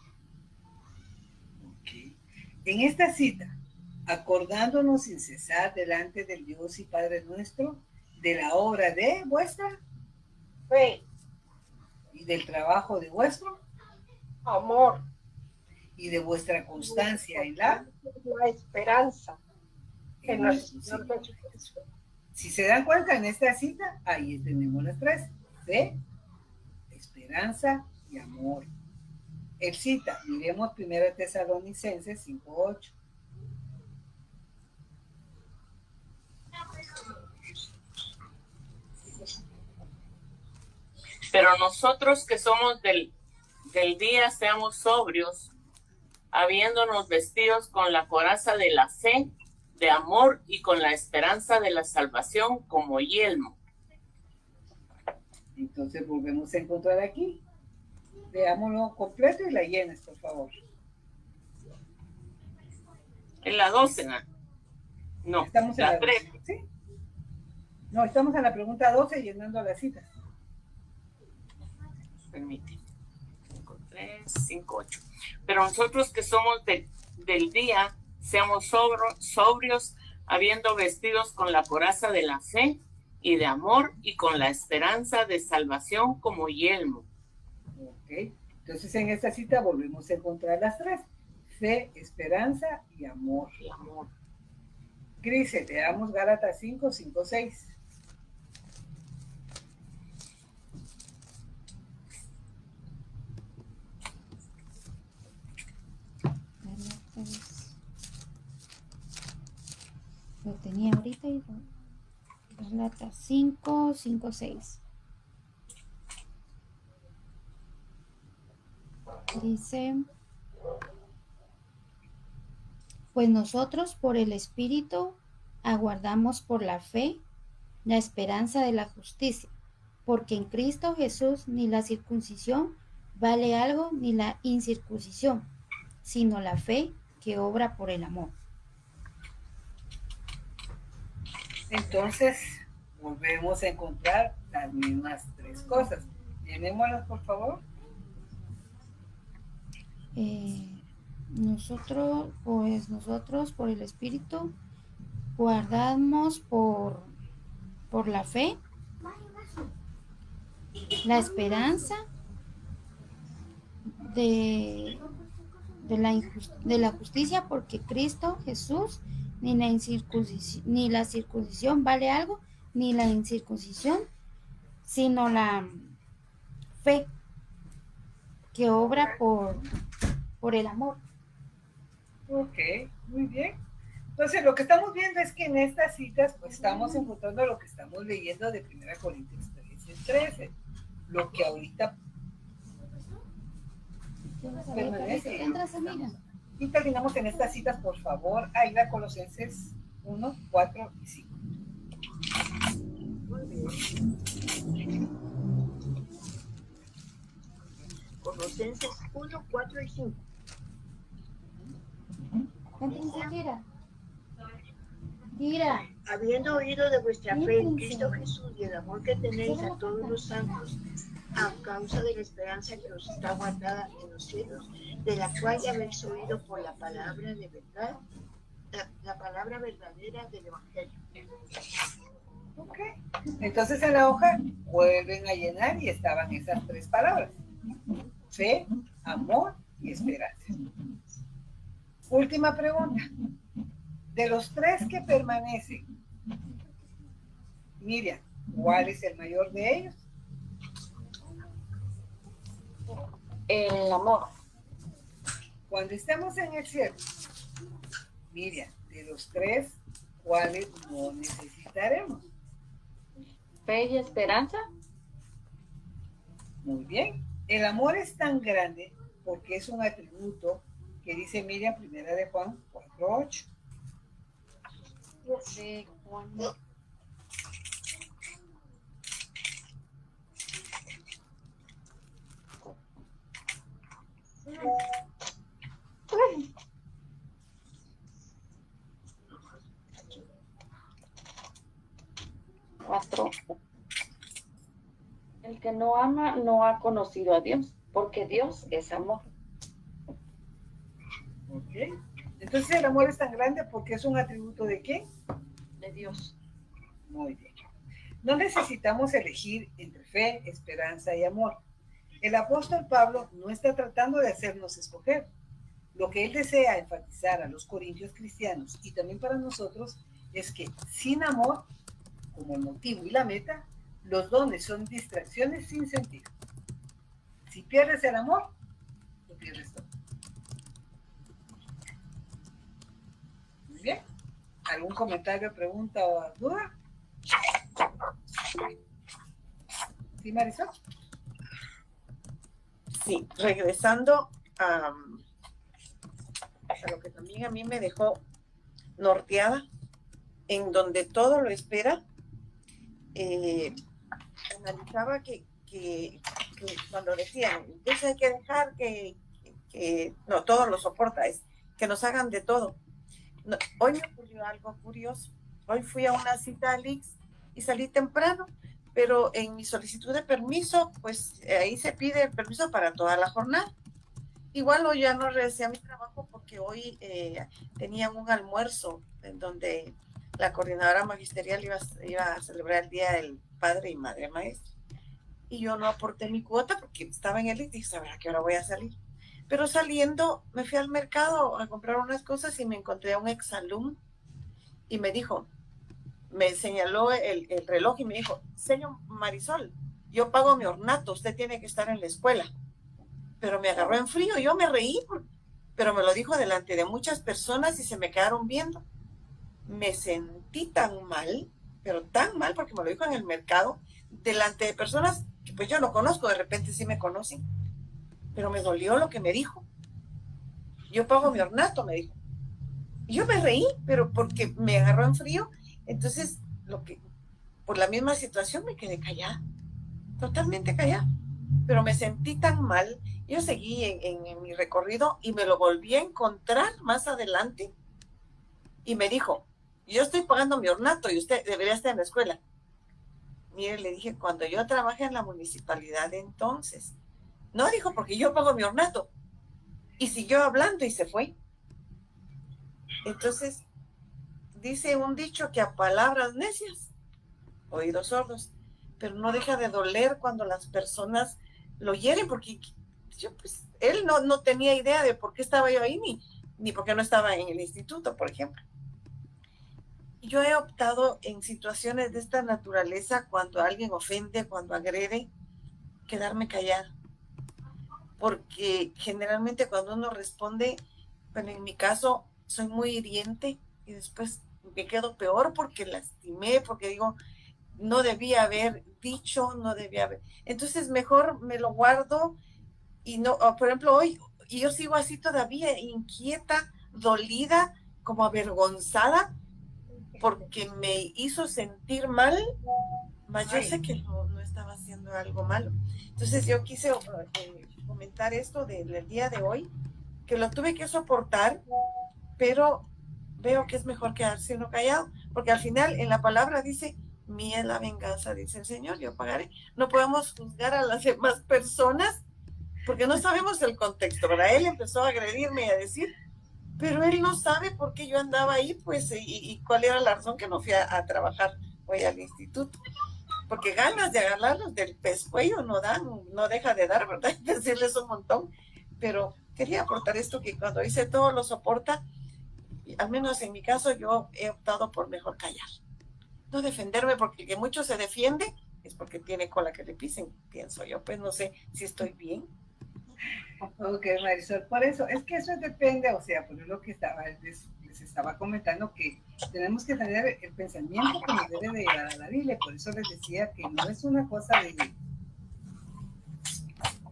Okay. En esta cita, acordándonos sin cesar delante del Dios y Padre nuestro, de la obra de vuestra fe y del trabajo de vuestro amor y de vuestra constancia en la esperanza en nuestro Señor Jesucristo. Si se dan cuenta, en esta cita, ahí tenemos las tres: fe, esperanza y amor. El cita, miremos 1 Tesalonicenses 5:8. Pero nosotros que somos del día, seamos sobrios, habiéndonos vestidos con la coraza de la fe, de amor y con la esperanza de la salvación como yelmo. Entonces volvemos a encontrar aquí. Veámoslo completo y la llenas, por favor. En la 12, no, estamos en la 13. ¿Sí? No, estamos en la pregunta 12 llenando la cita. Permite. 5, 3, 5, 8. Pero nosotros que somos del día, seamos sobrios, habiendo vestidos con la coraza de la fe y de amor y con la esperanza de salvación como yelmo. Ok, entonces en esta cita volvemos a encontrar las tres: fe, esperanza y amor. Y amor. Grise, te damos Gálatas 5, 5, 6. Lo tenía ahorita y Gálatas 5, 5, 6. Dice, pues nosotros por el Espíritu aguardamos por la fe la esperanza de la justicia, porque en Cristo Jesús ni la circuncisión vale algo ni la incircuncisión, sino la fe que obra por el amor. Entonces, volvemos a encontrar las mismas tres cosas. Llenémoslas, por favor. Nosotros por el Espíritu guardamos por la fe, la esperanza de la justicia, porque Cristo Jesús ni la circuncisión vale algo, ni la incircuncisión, sino la fe que obra por el amor. Ok, muy bien. Entonces, lo que estamos viendo es que en estas citas, pues estamos encontrando lo que estamos leyendo de 1 Corintios 13, lo que ahorita permanece. Y terminamos en estas citas, por favor, ahí va Colosenses 1, 4 y 5. Colosenses 1, 4 y 5. Mira. Habiendo oído de vuestra fe en Cristo Jesús y el amor que tenéis a todos los santos, a causa de la esperanza que os está guardada en los cielos, de la cual ya habéis oído por la palabra de verdad, la palabra verdadera del Evangelio. Ok, entonces en la hoja vuelven a llenar y estaban esas tres palabras: fe, amor y esperanza. Última pregunta. De los tres que permanecen, Miriam, ¿cuál es el mayor de ellos? El amor. Cuando estemos en el cielo, Miriam, de los tres, ¿cuáles no necesitaremos? Fe y esperanza. Muy bien. El amor es tan grande porque es un atributo que dice Miriam, 1 de Juan 4:8. De Juan. Cuatro. El que no ama no ha conocido a Dios, porque Dios es amor. Ok. Entonces el amor es tan grande porque es un atributo ¿de qué? De Dios. Muy bien. No necesitamos elegir entre fe, esperanza y amor. El apóstol Pablo no está tratando de hacernos escoger. Lo que él desea enfatizar a los corintios cristianos y también para nosotros es que sin amor, como el motivo y la meta, los dones son distracciones sin sentido. Si pierdes el amor, lo pierdes todo. Muy bien. ¿Algún comentario, pregunta o duda? ¿Sí, Marisol? Sí, regresando a lo que también a mí me dejó norteada, en donde todo lo espera, analizaba que cuando decían, entonces hay que dejar que no, todo lo soporta, es que nos hagan de todo. No, hoy me ocurrió algo curioso. Hoy fui a una cita a Lix y salí temprano, pero en mi solicitud de permiso, pues ahí se pide el permiso para toda la jornada. Igual hoy ya no regresé a mi trabajo porque hoy tenían un almuerzo en donde la coordinadora magisterial iba a celebrar el Día del Padre y Madre Maestra. Y yo no aporté mi cuota porque estaba en el Lix y dije, a ver a qué hora voy a salir. Pero saliendo, me fui al mercado a comprar unas cosas y me encontré a un exalumno y me dijo, me señaló el reloj y me dijo, señor Marisol, yo pago mi ornato, usted tiene que estar en la escuela. Pero me agarró en frío, yo me reí, pero me lo dijo delante de muchas personas y se me quedaron viendo. Me sentí tan mal, pero tan mal, porque me lo dijo en el mercado, delante de personas que pues yo no conozco, de repente sí me conocen. Pero me dolió lo que me dijo. Yo pago mi ornato, me dijo. Y yo me reí, pero porque me agarró en frío. Entonces, por la misma situación me quedé callada, totalmente callada. Pero me sentí tan mal. Yo seguí en mi recorrido y me lo volví a encontrar más adelante. Y me dijo, yo estoy pagando mi ornato y usted debería estar en la escuela. mire, le dije, cuando yo trabajé en la municipalidad entonces, no, dijo, porque yo pago mi ornato. Y siguió hablando y se fue. Entonces, dice un dicho que a palabras necias, oídos sordos, pero no deja de doler cuando las personas lo hieren, porque yo, pues, él no tenía idea de por qué estaba yo ahí, ni por qué no estaba en el instituto, por ejemplo. Yo he optado en situaciones de esta naturaleza, cuando alguien ofende, cuando agrede, quedarme callada. Porque generalmente cuando uno responde, bueno, en mi caso, soy muy hiriente y después me quedo peor porque lastimé, porque digo, no debía haber dicho, no debía haber. Entonces mejor me lo guardo y no, por ejemplo, hoy, y yo sigo así todavía, inquieta, dolida, como avergonzada, porque me hizo sentir mal, mas yo sé que no estaba haciendo algo malo. Entonces yo quise comentar esto del día de hoy, que lo tuve que soportar, pero veo que es mejor quedarse uno callado, porque al final en la palabra dice, mía es la venganza, dice el Señor, yo pagaré. No podemos juzgar a las demás personas porque no sabemos el contexto, ¿verdad? Él empezó a agredirme y a decir, pero él no sabe por qué yo andaba ahí, pues, y cuál era la razón que no fui a trabajar hoy al instituto. Porque ganas de agarrarlos del pescuello no dan, no deja de dar, ¿verdad? Decirles un montón. Pero quería aportar esto, que cuando hice todo lo soporta, al menos en mi caso yo he optado por mejor callar. No defenderme, porque el que mucho se defiende es porque tiene cola que le pisen, pienso yo. Pues no sé si estoy bien. Ok, Marisol, por eso, es que eso depende, o sea, por lo que les estaba comentando, que tenemos que tener el pensamiento que nos debe de llevar a la Biblia. Por eso les decía que no es una cosa de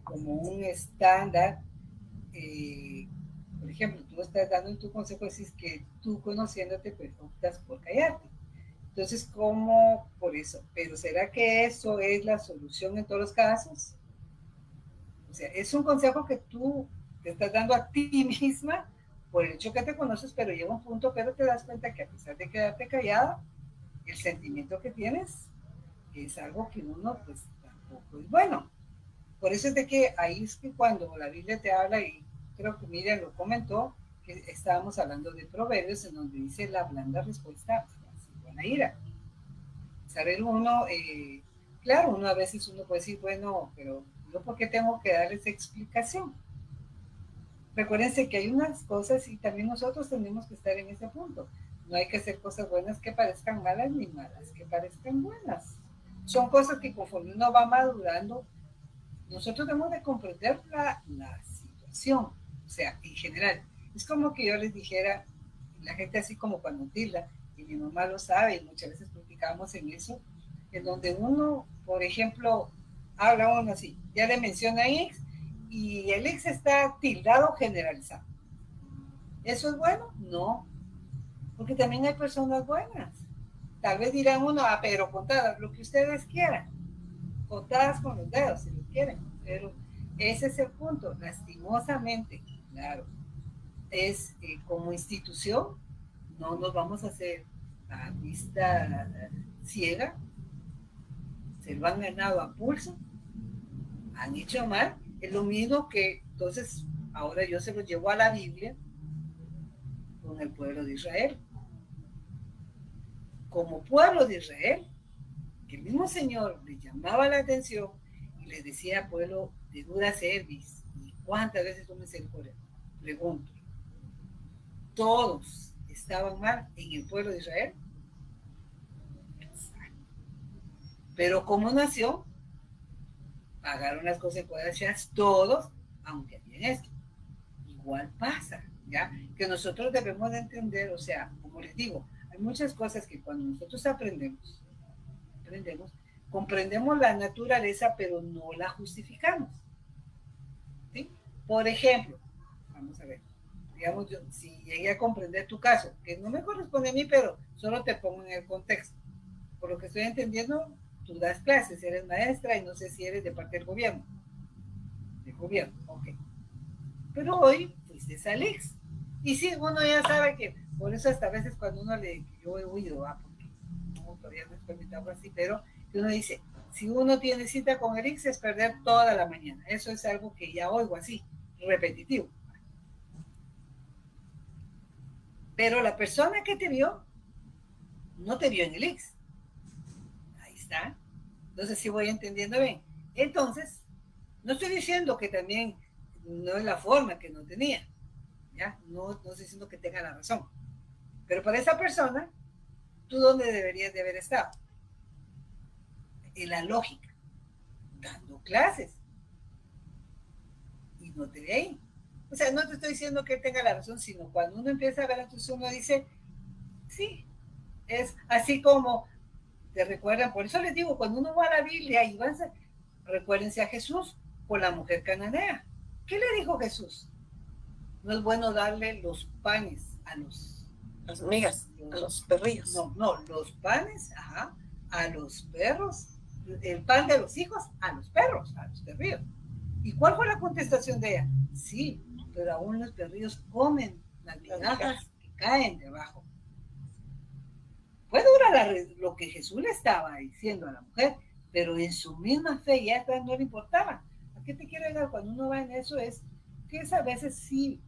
como un estándar. Por ejemplo, tú estás dando en tu consejo, decís que tú conociéndote, pues optas por callarte. Entonces, ¿cómo? Por eso. Pero ¿será que eso es la solución en todos los casos? O sea, es un consejo que tú te estás dando a ti misma por el hecho que te conoces, pero llega un punto, pero te das cuenta que a pesar de quedarte callada, el sentimiento que tienes es algo que uno, pues, tampoco es bueno. Por eso es de que ahí es que cuando la Biblia te habla, y creo que Miriam lo comentó, que estábamos hablando de Proverbios, en donde dice la blanda respuesta a la ira. Saber uno, claro, uno a veces uno puede decir, bueno, pero yo ¿por qué tengo que darles explicación? Recuérdense que hay unas cosas y también nosotros tenemos que estar en ese punto. No hay que hacer cosas buenas que parezcan malas, ni malas que parezcan buenas. Son cosas que conforme uno va madurando, nosotros debemos de comprender la situación. O sea, en general, es como que yo les dijera, la gente así como cuando tilda, y mi mamá lo sabe, y muchas veces platicamos en eso, en donde uno, por ejemplo, habla uno así, ya le menciona X, y el X está tildado generalizado. ¿Eso es bueno? No, porque también hay personas buenas. Tal vez dirán uno, pero contadas, lo que ustedes quieran, contadas con los dedos, si lo quieren, pero ese es el punto, lastimosamente, claro, es como institución, no nos vamos a hacer a vista ciega, se lo han ganado a pulso, han hecho mal, es lo mismo que, entonces, ahora yo se lo llevo a la Biblia con el pueblo de Israel. Como pueblo de Israel, que el mismo Señor le llamaba la atención y les decía, pueblo de dura cerviz, ¿y cuántas veces tú me misericordia? Pregunto, ¿todos estaban mal en el pueblo de Israel? Pero como nación, pagaron las consecuencias todos, aunque habían esto. Igual pasa, ¿ya? Que nosotros debemos de entender, o sea, como les digo, hay muchas cosas que cuando nosotros aprendemos, comprendemos la naturaleza, pero no la justificamos. ¿Sí? Por ejemplo, vamos a ver, digamos, yo, si llegué a comprender tu caso, que no me corresponde a mí, pero solo te pongo en el contexto. Por lo que estoy entendiendo, tú das clases, eres maestra y no sé si eres de parte del gobierno. Del gobierno, ok. Pero hoy fuiste al IX. Y sí, uno ya sabe que, por eso hasta a veces cuando uno yo he huido, porque no, todavía no he experimentado así, pero que uno dice, si uno tiene cita con el IX es perder toda la mañana. Eso es algo que ya oigo así, repetitivo. Pero la persona que te vio, no te vio en el IX. Ahí está. Entonces sí voy entendiendo bien. Entonces, no estoy diciendo que también no es la forma que no tenía. ¿Ya? No estoy diciendo que tenga la razón. Pero para esa persona, ¿tú dónde deberías de haber estado? En la lógica, dando clases. Y no te ve ahí. O sea, no te estoy diciendo que él tenga la razón, sino cuando uno empieza a ver, entonces uno dice, sí, es así como te recuerdan. Por eso les digo, cuando uno va a la Biblia y van a, recuérdense a Jesús con la mujer cananea. ¿Qué le dijo Jesús? No es bueno darle los panes a las migas, a los perrillos. No, los panes, a los perros, el pan de los hijos a los perros, a los perrillos. ¿Y cuál fue la contestación de ella? Sí, pero aún los perrillos comen las migajas que caen debajo. Puede durar lo que Jesús le estaba diciendo a la mujer, pero en su misma fe ya no le importaba. ¿A qué te quiero decir? Cuando uno va en eso es que es a veces sí,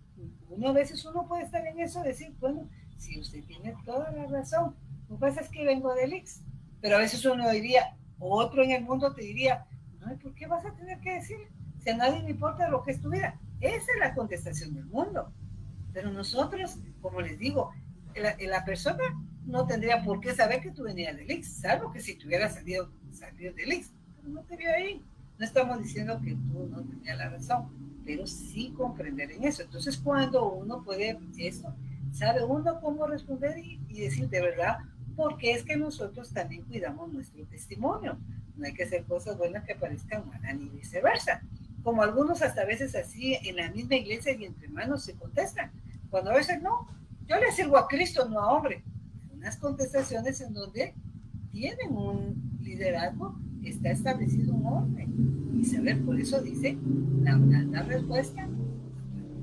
a veces uno puede estar en eso, decir, bueno, si usted tiene toda la razón, lo que pasa es que vengo del IX, pero a veces uno diría, otro en el mundo te diría, no, ¿por qué vas a tener que decir? Si a nadie le importa lo que es tu vida. Esa es la contestación del mundo. Pero nosotros, como les digo, la persona no tendría por qué saber que tú venías del IX, salvo que si tú hubieras salido del IX, pero no te vio ahí. No estamos diciendo que tú no tenías la razón, pero sí comprender en eso. Entonces, cuando uno puede eso, sabe uno cómo responder y decir de verdad, porque es que nosotros también cuidamos nuestro testimonio. No hay que hacer cosas buenas que parezcan malas ni viceversa. Como algunos hasta a veces así en la misma iglesia y entre hermanos se contestan. Cuando a veces no, yo le sirvo a Cristo, no a hombre. Unas contestaciones en donde tienen un liderazgo, está establecido un orden. Y saber, por eso dice, la respuesta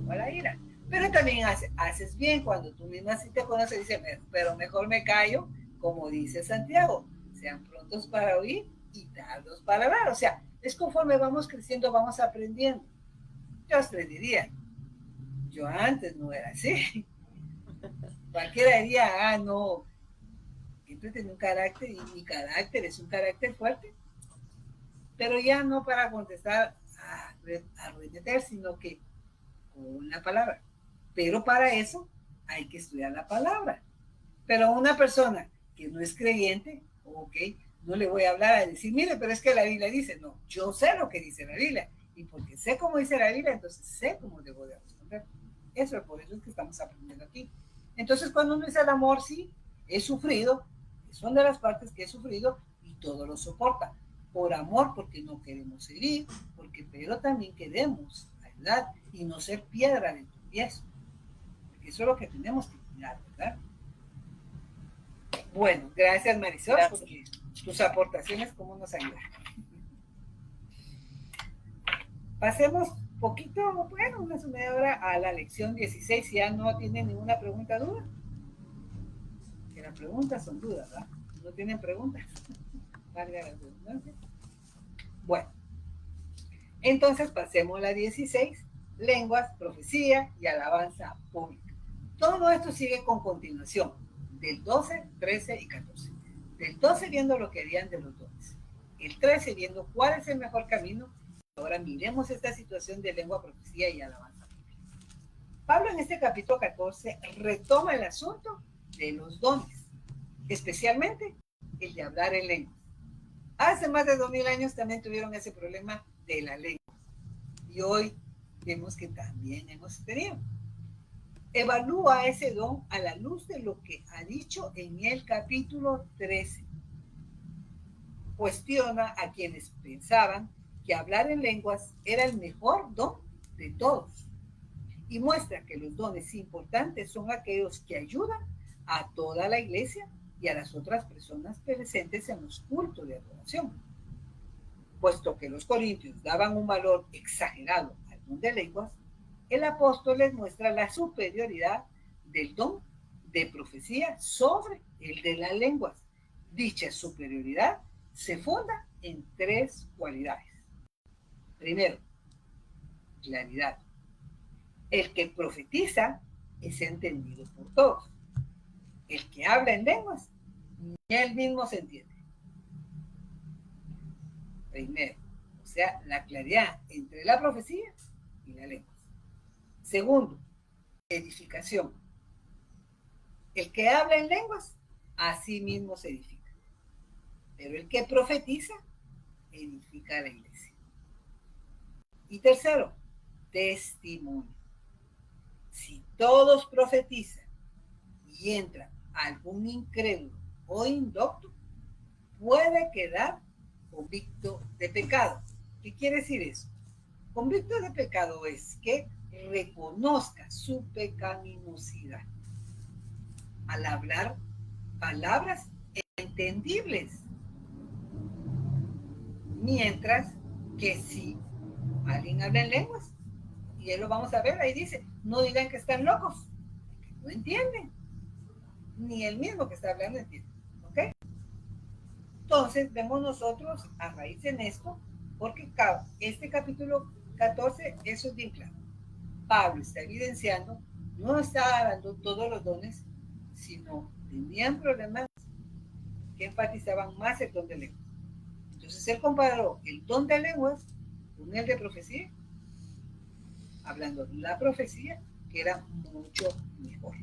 a la ira. Pero también haces bien cuando tú misma sí te conoces, dice, pero mejor me callo, como dice Santiago, sean prontos para oír y tardos para hablar. O sea, es conforme vamos creciendo, vamos aprendiendo. Yo os diría, yo antes no era así. Cualquiera diría, no, siempre tenía un carácter y mi carácter es un carácter fuerte. Pero ya no para contestar a remeter, sino que con la palabra. Pero para eso hay que estudiar la palabra. Pero a una persona que no es creyente, ok, no le voy a hablar a decir, mire, pero es que la Biblia dice, no, yo sé lo que dice la Biblia, y porque sé cómo dice la Biblia, entonces sé cómo debo de responder. Eso es por eso es que estamos aprendiendo aquí. Entonces, cuando uno dice el amor, sí, he sufrido, son de las partes que he sufrido, y todo lo soporta. Por amor, porque no queremos herir, pero también queremos ayudar y no ser piedra de tropiezo. Porque eso es lo que tenemos que cuidar, ¿verdad? Bueno, gracias Marisol, porque tus aportaciones cómo nos ayudan. Pasemos poquito, bueno, una media hora a la lección 16, si ya no tienen ninguna pregunta, duda. Que las preguntas son dudas, ¿verdad? No tienen preguntas. Bueno, entonces pasemos a la 16, lenguas, profecía y alabanza pública. Todo esto sigue con continuación, del 12, 13 y 14. Del 12 viendo lo que harían de los dones. El 13 viendo cuál es el mejor camino. Ahora miremos esta situación de lengua, profecía y alabanza pública. Pablo en este capítulo 14 retoma el asunto de los dones, especialmente el de hablar en lenguas. Hace más de 2000 años también tuvieron ese problema de la lengua. Y hoy vemos que también hemos tenido. Evalúa ese don a la luz de lo que ha dicho en el capítulo 13. Cuestiona a quienes pensaban que hablar en lenguas era el mejor don de todos. Y muestra que los dones importantes son aquellos que ayudan a toda la iglesia y a las otras personas presentes en los cultos de adoración. Puesto que los corintios daban un valor exagerado al don de lenguas, el apóstol les muestra la superioridad del don de profecía sobre el de las lenguas. Dicha superioridad se funda en 3 cualidades. Primero, claridad. El que profetiza es entendido por todos. El que habla en lenguas, ni él mismo se entiende. Primero, o sea, la claridad entre la profecía y la lengua. Segundo, edificación. El que habla en lenguas, a sí mismo se edifica. Pero el que profetiza, edifica a la iglesia. Y tercero, testimonio. Si todos profetizan y entra algún incrédulo o indocto, puede quedar convicto de pecado. ¿Qué quiere decir eso? Convicto de pecado es que reconozca su pecaminosidad al hablar palabras entendibles, mientras que si alguien habla en lenguas, y él lo vamos a ver, ahí dice, no digan que están locos, porque no entienden, ni el mismo que está hablando entiende, ¿ok? Entonces vemos nosotros a raíz en esto, porque este capítulo 14, eso es bien claro. Pablo está evidenciando, no está dando todos los dones, sino tenían problemas que enfatizaban más el don de lenguas. Entonces él comparó el don de lenguas con el de profecía, hablando de la profecía, que era mucho mejor.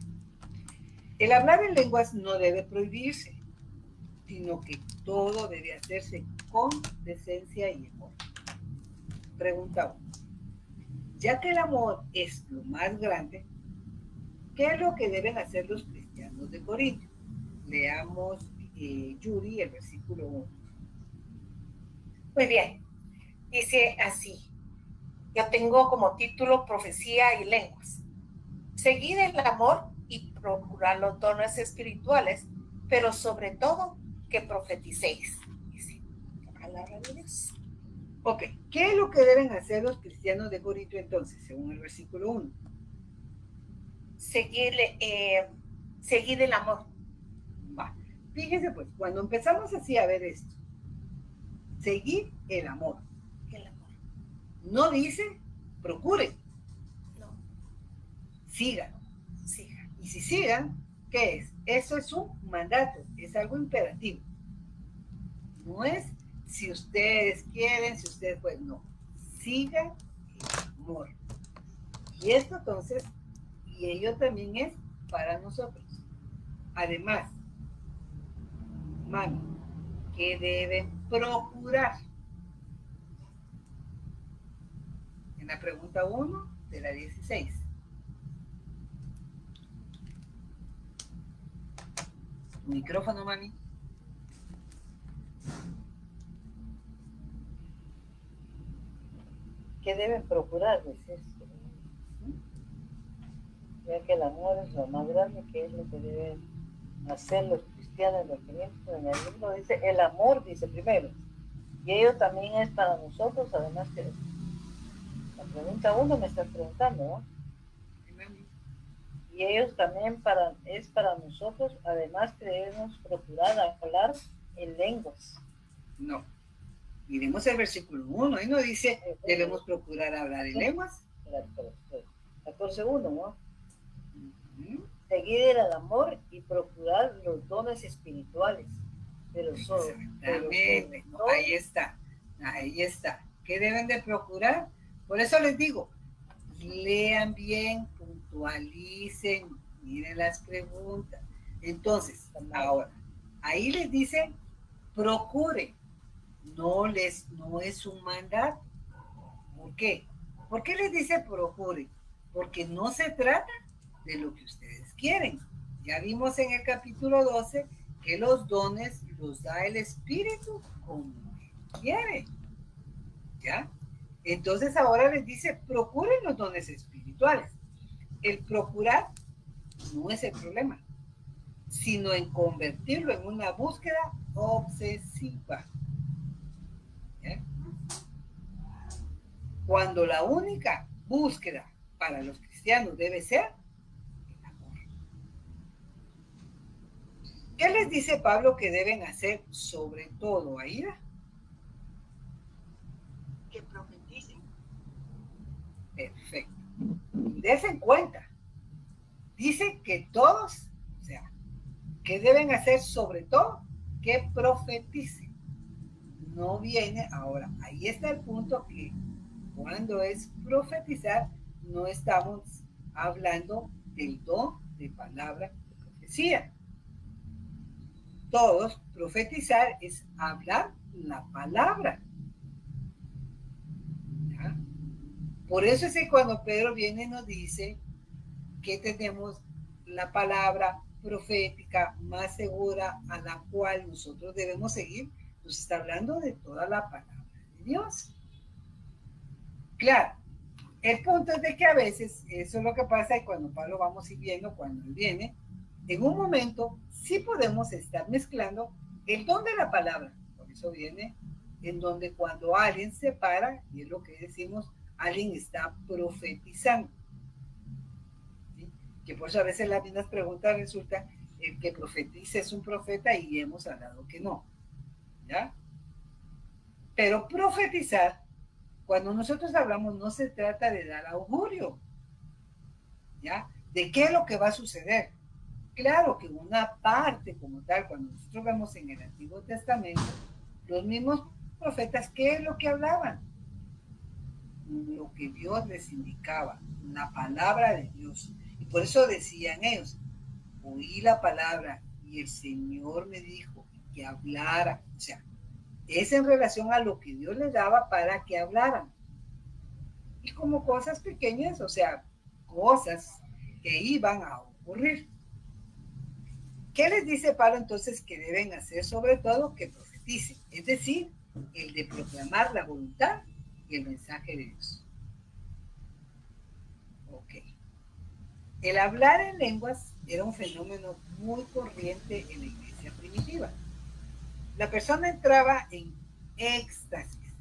El hablar en lenguas no debe prohibirse, sino que todo debe hacerse con decencia y amor. Pregunta 1. Ya que el amor es lo más grande, ¿qué es lo que deben hacer los cristianos de Corinto? Leamos, Yuri, el versículo 1. Muy bien, dice así. Yo tengo como título Profecía y Lenguas. Seguid el amor y procurar los dones espirituales, pero sobre todo que profeticéis. Dice la palabra de Dios. Ok, ¿qué es lo que deben hacer los cristianos de Corinto entonces, según el versículo 1? Seguid el amor. Va. Fíjense pues, cuando empezamos así a ver esto, seguir el amor. El amor. No dice, procure. No. Sigan. Sigan. Y si sigan, ¿qué es? Eso es un mandato, es algo imperativo. No es si ustedes quieren, si ustedes pueden, no. Sigan el amor. Y esto entonces, y ello también es para nosotros. Además, mami, ¿qué deben procurar? En la pregunta 1 de la 16. Tu micrófono, mami. ¿Qué deben procurar? Pues esto, ya que el amor es lo más grande, que es lo que deben hacer los cristianos de Corinto. En el libro dice, el amor, dice primero, y ello también es para nosotros, además que la pregunta 1 me estás preguntando, ¿no? Y ellos también es para nosotros, además que debemos procurar hablar en lenguas. No. Miremos el versículo 1, ahí no dice debemos procurar hablar en lenguas. 14.1, ¿no? Seguir el amor y procurar los dones espirituales. Exactamente, no, ahí está. ¿Qué deben de procurar? Por eso les digo, lean bien, puntualicen, miren las preguntas. Entonces, ahora, ahí les dicen, procuren. No es un mandato. ¿Por qué? ¿Por qué les dice procuren? Porque no se trata de lo que ustedes quieren. Ya vimos en el capítulo 12 que los dones los da el Espíritu como quiere. ¿Ya? Entonces ahora les dice, procuren los dones espirituales. El procurar no es el problema, sino en convertirlo en una búsqueda obsesiva. ¿Ya? Cuando la única búsqueda para los cristianos debe ser el amor. ¿Qué les dice Pablo que deben hacer sobre todo, Aida? Que profeticen. Perfecto. Y dense en cuenta. Dice que todos, o sea, que deben hacer sobre todo que profeticen. No viene ahora. Ahí está el punto que cuando es profetizar, no estamos hablando del don de palabra de profecía. Todos, profetizar es hablar la palabra. ¿Ya? Por eso es que cuando Pedro viene y nos dice que tenemos la palabra profética más segura a la cual nosotros debemos seguir, nos está hablando de toda la palabra de Dios. Claro, el punto es de que a veces eso es lo que pasa y cuando Pablo vamos siguiendo, cuando él viene, en un momento sí podemos estar mezclando el don de la palabra. Por eso viene en donde cuando alguien se para, y es lo que decimos, alguien está profetizando. ¿Sí? Que por eso a veces las mismas preguntas resulta el que profetiza es un profeta y hemos hablado que no. ¿Ya? Pero profetizar, cuando nosotros hablamos, no se trata de dar augurio, ¿ya? ¿De qué es lo que va a suceder? Claro que una parte como tal, cuando nosotros vemos en el Antiguo Testamento, los mismos profetas, ¿qué es lo que hablaban? Lo que Dios les indicaba, la palabra de Dios. Y por eso decían ellos, oí la palabra y el Señor me dijo que hablara, o sea, es en relación a lo que Dios les daba para que hablaran. Y como cosas pequeñas, o sea, cosas que iban a ocurrir. ¿Qué les dice Pablo entonces que deben hacer? Sobre todo que profeticen, es decir, el de proclamar la voluntad y el mensaje de Dios. Ok. El hablar en lenguas era un fenómeno muy corriente en la iglesia primitiva. La persona entraba en éxtasis.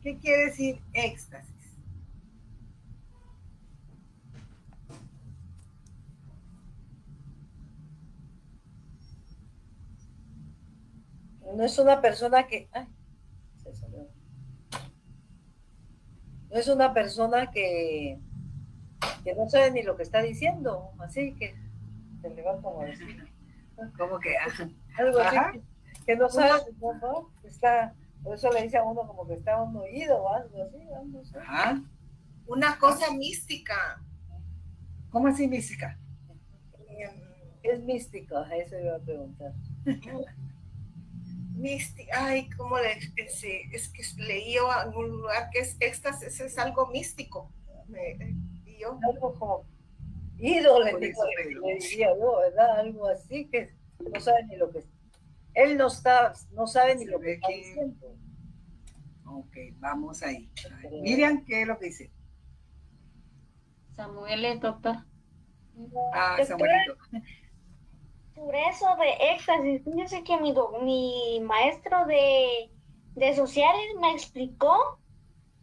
¿Qué quiere decir éxtasis? No es una persona que... Ay, se salió. No es una persona que no sabe ni lo que está diciendo, así que se le va como a decir. ¿Cómo que? Algo así, Ajá. que no sabe, no, está, por eso le dice a uno como que está un oído o algo así, no sé. Ajá. Una cosa mística. ¿Cómo así mística? Es místico, a eso iba a preguntar. Mística, ay, ¿cómo le es que leí yo en algún lugar que es éxtasis, es algo místico. Y yo, Algo como ídole, Por eso te digo. le diría yo, ¿verdad? Algo así que no sabe ni lo que él no sabe ni Se lo que ve está que- diciendo. Ok, vamos ahí. Miriam, ¿qué es lo que dice? Samuel es doctor. Ah, Doctora, Samuelito. por eso de éxtasis, fíjese que mi maestro de sociales me explicó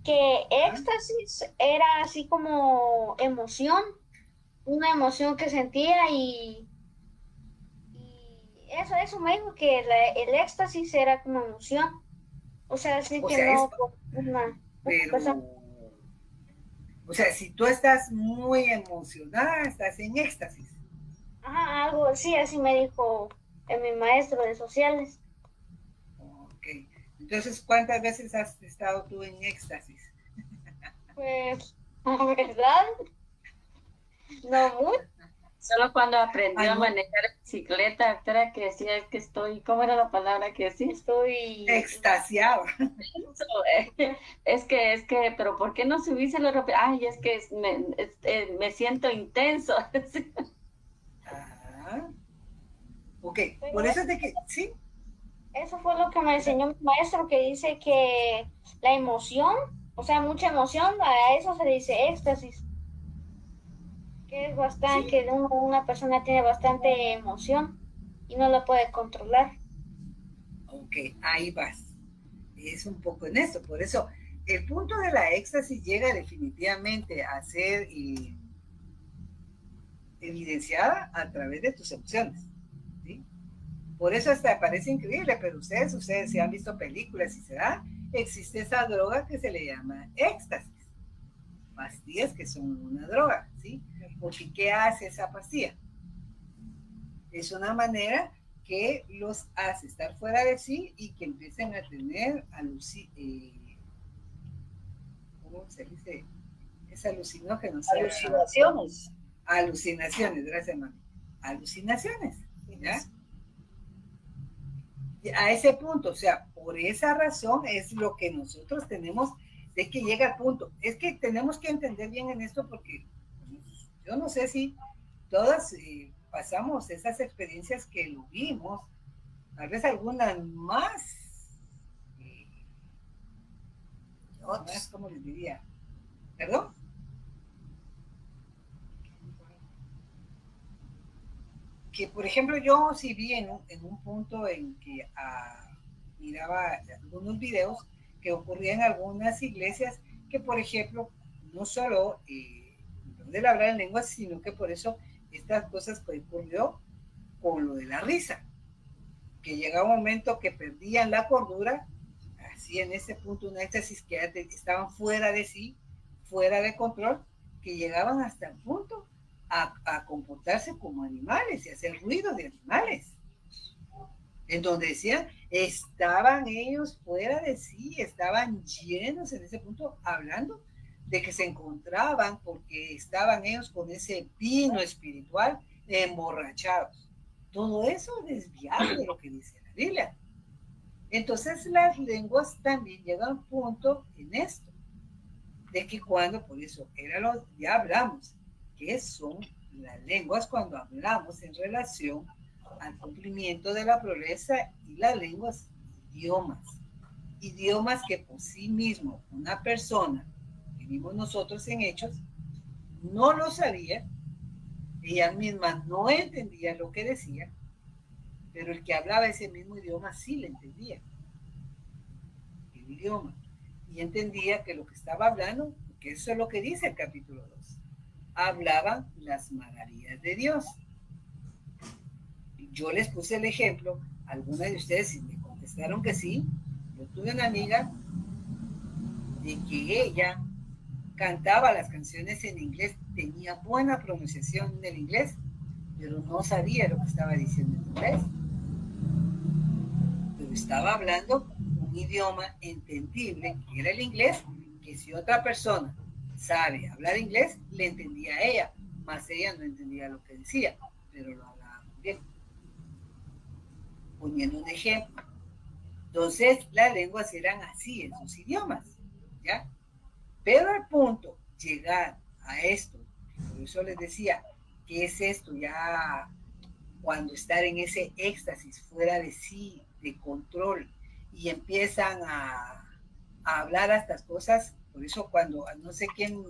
que éxtasis era así como emoción, una emoción que sentía y eso me dijo que el éxtasis era como emoción. O sea, así O que sea, no es- una Pero, persona. o sea, si tú estás muy emocionada, estás en éxtasis. Ajá, algo así, así me dijo mi maestro de sociales. Ok. Entonces, ¿cuántas veces has estado tú en éxtasis? Pues, ¿verdad? No mucho. Solo cuando aprendió Ah, a no. manejar bicicleta, doctora, que decía es que estoy, ¿cómo era la palabra que decía? Estoy. Extasiado. Es que, pero ¿por qué no subíselo rápido? Ay, es que me siento intenso. Ah. Ok, por eso es de que, sí, Eso fue lo que me enseñó mi maestro, que dice que la emoción, o sea, mucha emoción, a eso se le dice éxtasis. Que es bastante, Sí. que una persona tiene bastante emoción y no la puede controlar. ok, ahí vas. Es un poco en eso. Por eso, el punto de la éxtasis llega definitivamente a ser evidenciada a través de tus emociones. ¿Sí? Por eso hasta parece increíble, pero ustedes si han visto películas y se da, existe esa droga que se le llama éxtasis. Pastillas que son una droga, ¿sí? Porque ¿qué hace esa pastilla? Es una manera que los hace estar fuera de sí y que empiecen a tener ¿cómo se dice? Es alucinógeno. Alucinaciones. Alucinaciones, gracias, mami. Alucinaciones, ¿ya? A ese punto, o sea, por esa razón es lo que nosotros tenemos de que llega al punto. Es que tenemos que entender bien en esto porque yo no sé si todas pasamos esas experiencias que lo vimos, tal vez algunas más, otras, ¿cómo les diría? ¿Perdón? Que, por ejemplo, yo sí vi en un punto en que miraba algunos videos que ocurrían en algunas iglesias que, por ejemplo, no solo del hablar en lenguas, sino que por eso estas cosas que ocurrió con lo de la risa, que llegaba un momento que perdían la cordura, así en ese punto una éxtasis que estaban fuera de sí, fuera de control, que llegaban hasta el punto a comportarse como animales y hacer ruidos de animales. En donde decían, estaban ellos fuera de sí, estaban llenos en ese punto, hablando de que se encontraban porque estaban ellos con ese vino espiritual emborrachados. Todo eso desviado de lo que dice la Biblia. Entonces las lenguas también llegan a un punto en esto, de que cuando, por eso ya hablamos, que son las lenguas cuando hablamos en relación al cumplimiento de la promesa, y las lenguas, idiomas que por sí mismo una persona, que vimos nosotros en Hechos, no lo sabía, ella misma no entendía lo que decía, pero el que hablaba ese mismo idioma sí le entendía el idioma y entendía que lo que estaba hablando, que eso es lo que dice el capítulo 2, hablaban las maravillas de Dios. Yo les puse el ejemplo, algunas de ustedes me contestaron que sí. Yo tuve una amiga de que ella cantaba las canciones en inglés, tenía buena pronunciación del inglés, pero no sabía lo que estaba diciendo en inglés. Pero estaba hablando un idioma entendible, que era el inglés, que si otra persona sabe hablar inglés, le entendía a ella, más ella no entendía lo que decía, pero lo hablaba muy bien. Poniendo un ejemplo. Entonces, las lenguas eran así en sus idiomas, ¿ya? Pero al punto, llegar a esto, por eso les decía, ¿qué es esto? Ya cuando estar en ese éxtasis, fuera de sí, de control, y empiezan a hablar a estas cosas, por eso cuando, no sé quién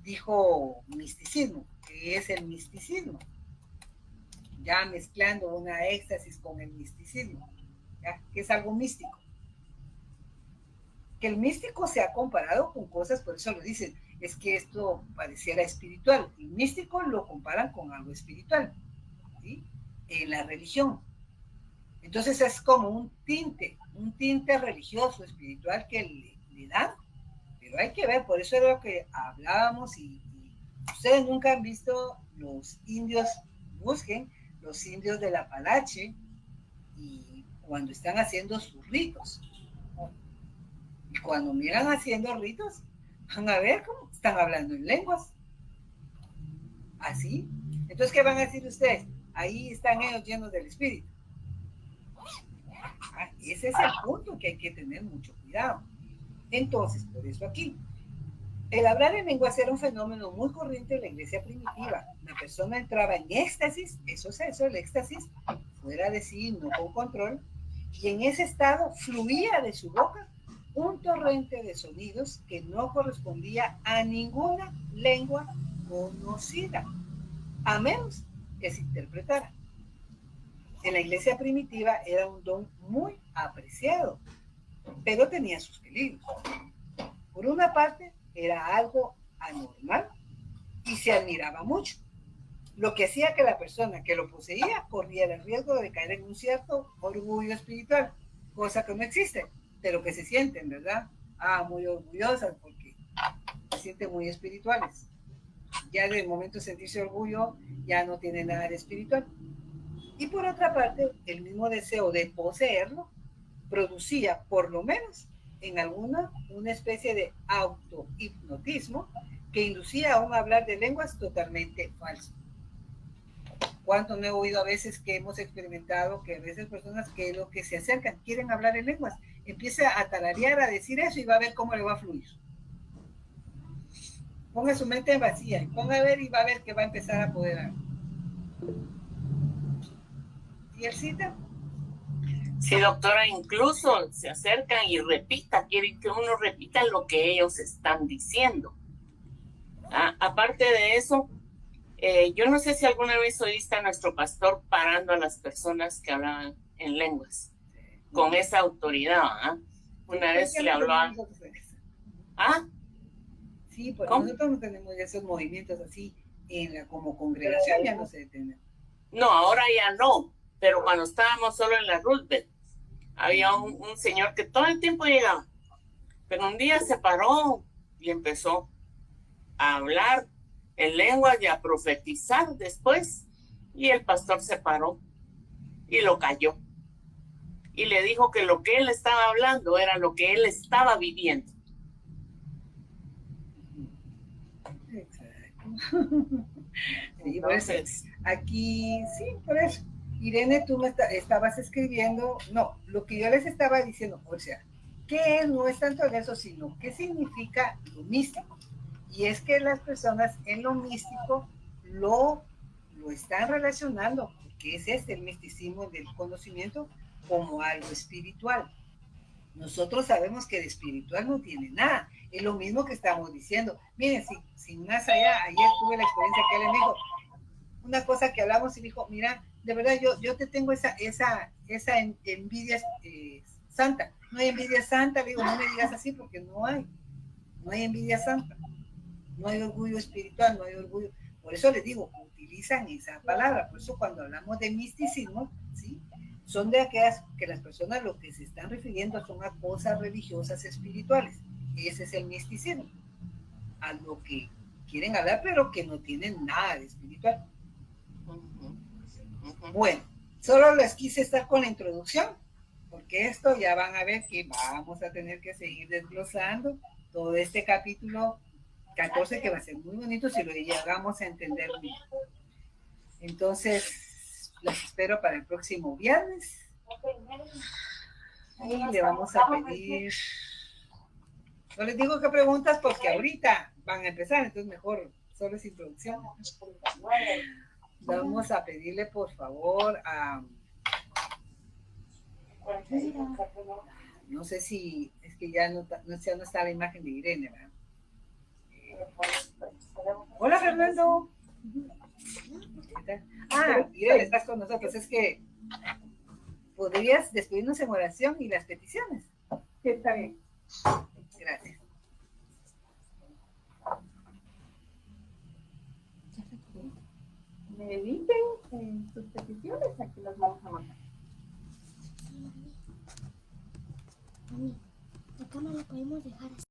dijo misticismo, ¿qué es el misticismo? Ya mezclando una éxtasis con el misticismo, ¿ya? Que es algo místico. Que el místico se ha comparado con cosas, por eso lo dicen, es que esto pareciera espiritual. El místico lo comparan con algo espiritual, ¿sí? En la religión. Entonces es como un tinte religioso, espiritual que le dan, pero hay que ver, por eso es lo que hablábamos y ustedes nunca han visto los indios, busquen los indios del Apalache y cuando están haciendo sus ritos. Y cuando miran haciendo ritos, van a ver cómo están hablando en lenguas. Así. Entonces, ¿qué van a decir ustedes? Ahí están ellos llenos del espíritu. Ese es el punto que hay que tener mucho cuidado. Entonces, por eso aquí, el hablar en lenguas era un fenómeno muy corriente en la iglesia primitiva. La persona entraba en éxtasis, eso es eso, el éxtasis, fuera de sí, no con control, y en ese estado fluía de su boca un torrente de sonidos que no correspondía a ninguna lengua conocida, a menos que se interpretara. En la iglesia primitiva era un don muy apreciado, pero tenía sus peligros. Por una parte, era algo anormal y se admiraba mucho. lo que hacía que la persona que lo poseía corría el riesgo de caer en un cierto orgullo espiritual, cosa que no existe, pero que se sienten, ¿verdad? Muy orgullosas porque se sienten muy espirituales. Ya de momento de sentirse orgullo ya no tiene nada de espiritual. Y por otra parte, el mismo deseo de poseerlo producía, por lo menos en alguna, una especie de autohipnotismo que inducía a un hablar de lenguas totalmente falso. ¿Cuánto no he oído a veces que hemos experimentado que a veces personas que lo que se acercan quieren hablar en lenguas, empieza a tararear, a decir eso y va a ver cómo le va a fluir? Ponga su mente vacía y ponga a ver y va a ver que va a empezar a poder hablar. ¿Y el cita? Sí, doctora, incluso se acercan y quieren que uno repita lo que ellos están diciendo. Aparte de eso, yo no sé si alguna vez oíste a nuestro pastor parando a las personas que hablaban en lenguas, con esa autoridad. Una vez le habló a... Sí, pues nosotros no tenemos esos movimientos así como congregación, ya no se detienen. No, ahora ya no, pero cuando estábamos solo en la Roosevelt, había un señor que todo el tiempo llegaba, pero un día se paró y empezó a hablar en lenguas y a profetizar después, y el pastor se paró y lo calló y le dijo que lo que él estaba hablando era lo que él estaba viviendo. Exacto. Sí, entonces, aquí, sí, por eso. Irene, tú me estabas escribiendo, no, lo que yo les estaba diciendo, o sea, ¿qué es? No es tanto eso, sino qué significa lo místico. Y es que las personas en lo místico lo están relacionando, porque es el misticismo del conocimiento, como algo espiritual. Nosotros sabemos que de espiritual no tiene nada. Es lo mismo que estamos diciendo. Miren, sin más allá, ayer tuve la experiencia que él me dijo, una cosa que hablamos y dijo, mira, de verdad yo te tengo esa envidia santa. No hay envidia santa, le digo, no me digas así porque no hay envidia santa. No hay orgullo espiritual, no hay orgullo. Por eso les digo, utilizan esa palabra. Por eso cuando hablamos de misticismo, ¿sí? Son de aquellas que las personas lo que se están refiriendo son a cosas religiosas espirituales. Ese es el misticismo. A lo que quieren hablar, pero que no tienen nada de espiritual. Bueno, solo les quise estar con la introducción, porque esto ya van a ver que vamos a tener que seguir desglosando todo este capítulo 14, que va a ser muy bonito si lo llegamos a entender bien. Entonces, las espero para el próximo viernes. Y le vamos a pedir... No les digo qué preguntas porque ahorita van a empezar, entonces mejor solo es introducción. Vamos a pedirle, por favor, a... No sé si... Es que ya no está la imagen de Irene, ¿verdad? Hola, Fernando. Irene, estás con nosotros. Es que podrías despedirnos en oración y las peticiones. Sí, está bien. Gracias. Mediten en sus peticiones, aquí las vamos a mandar. La cama la podemos dejar así.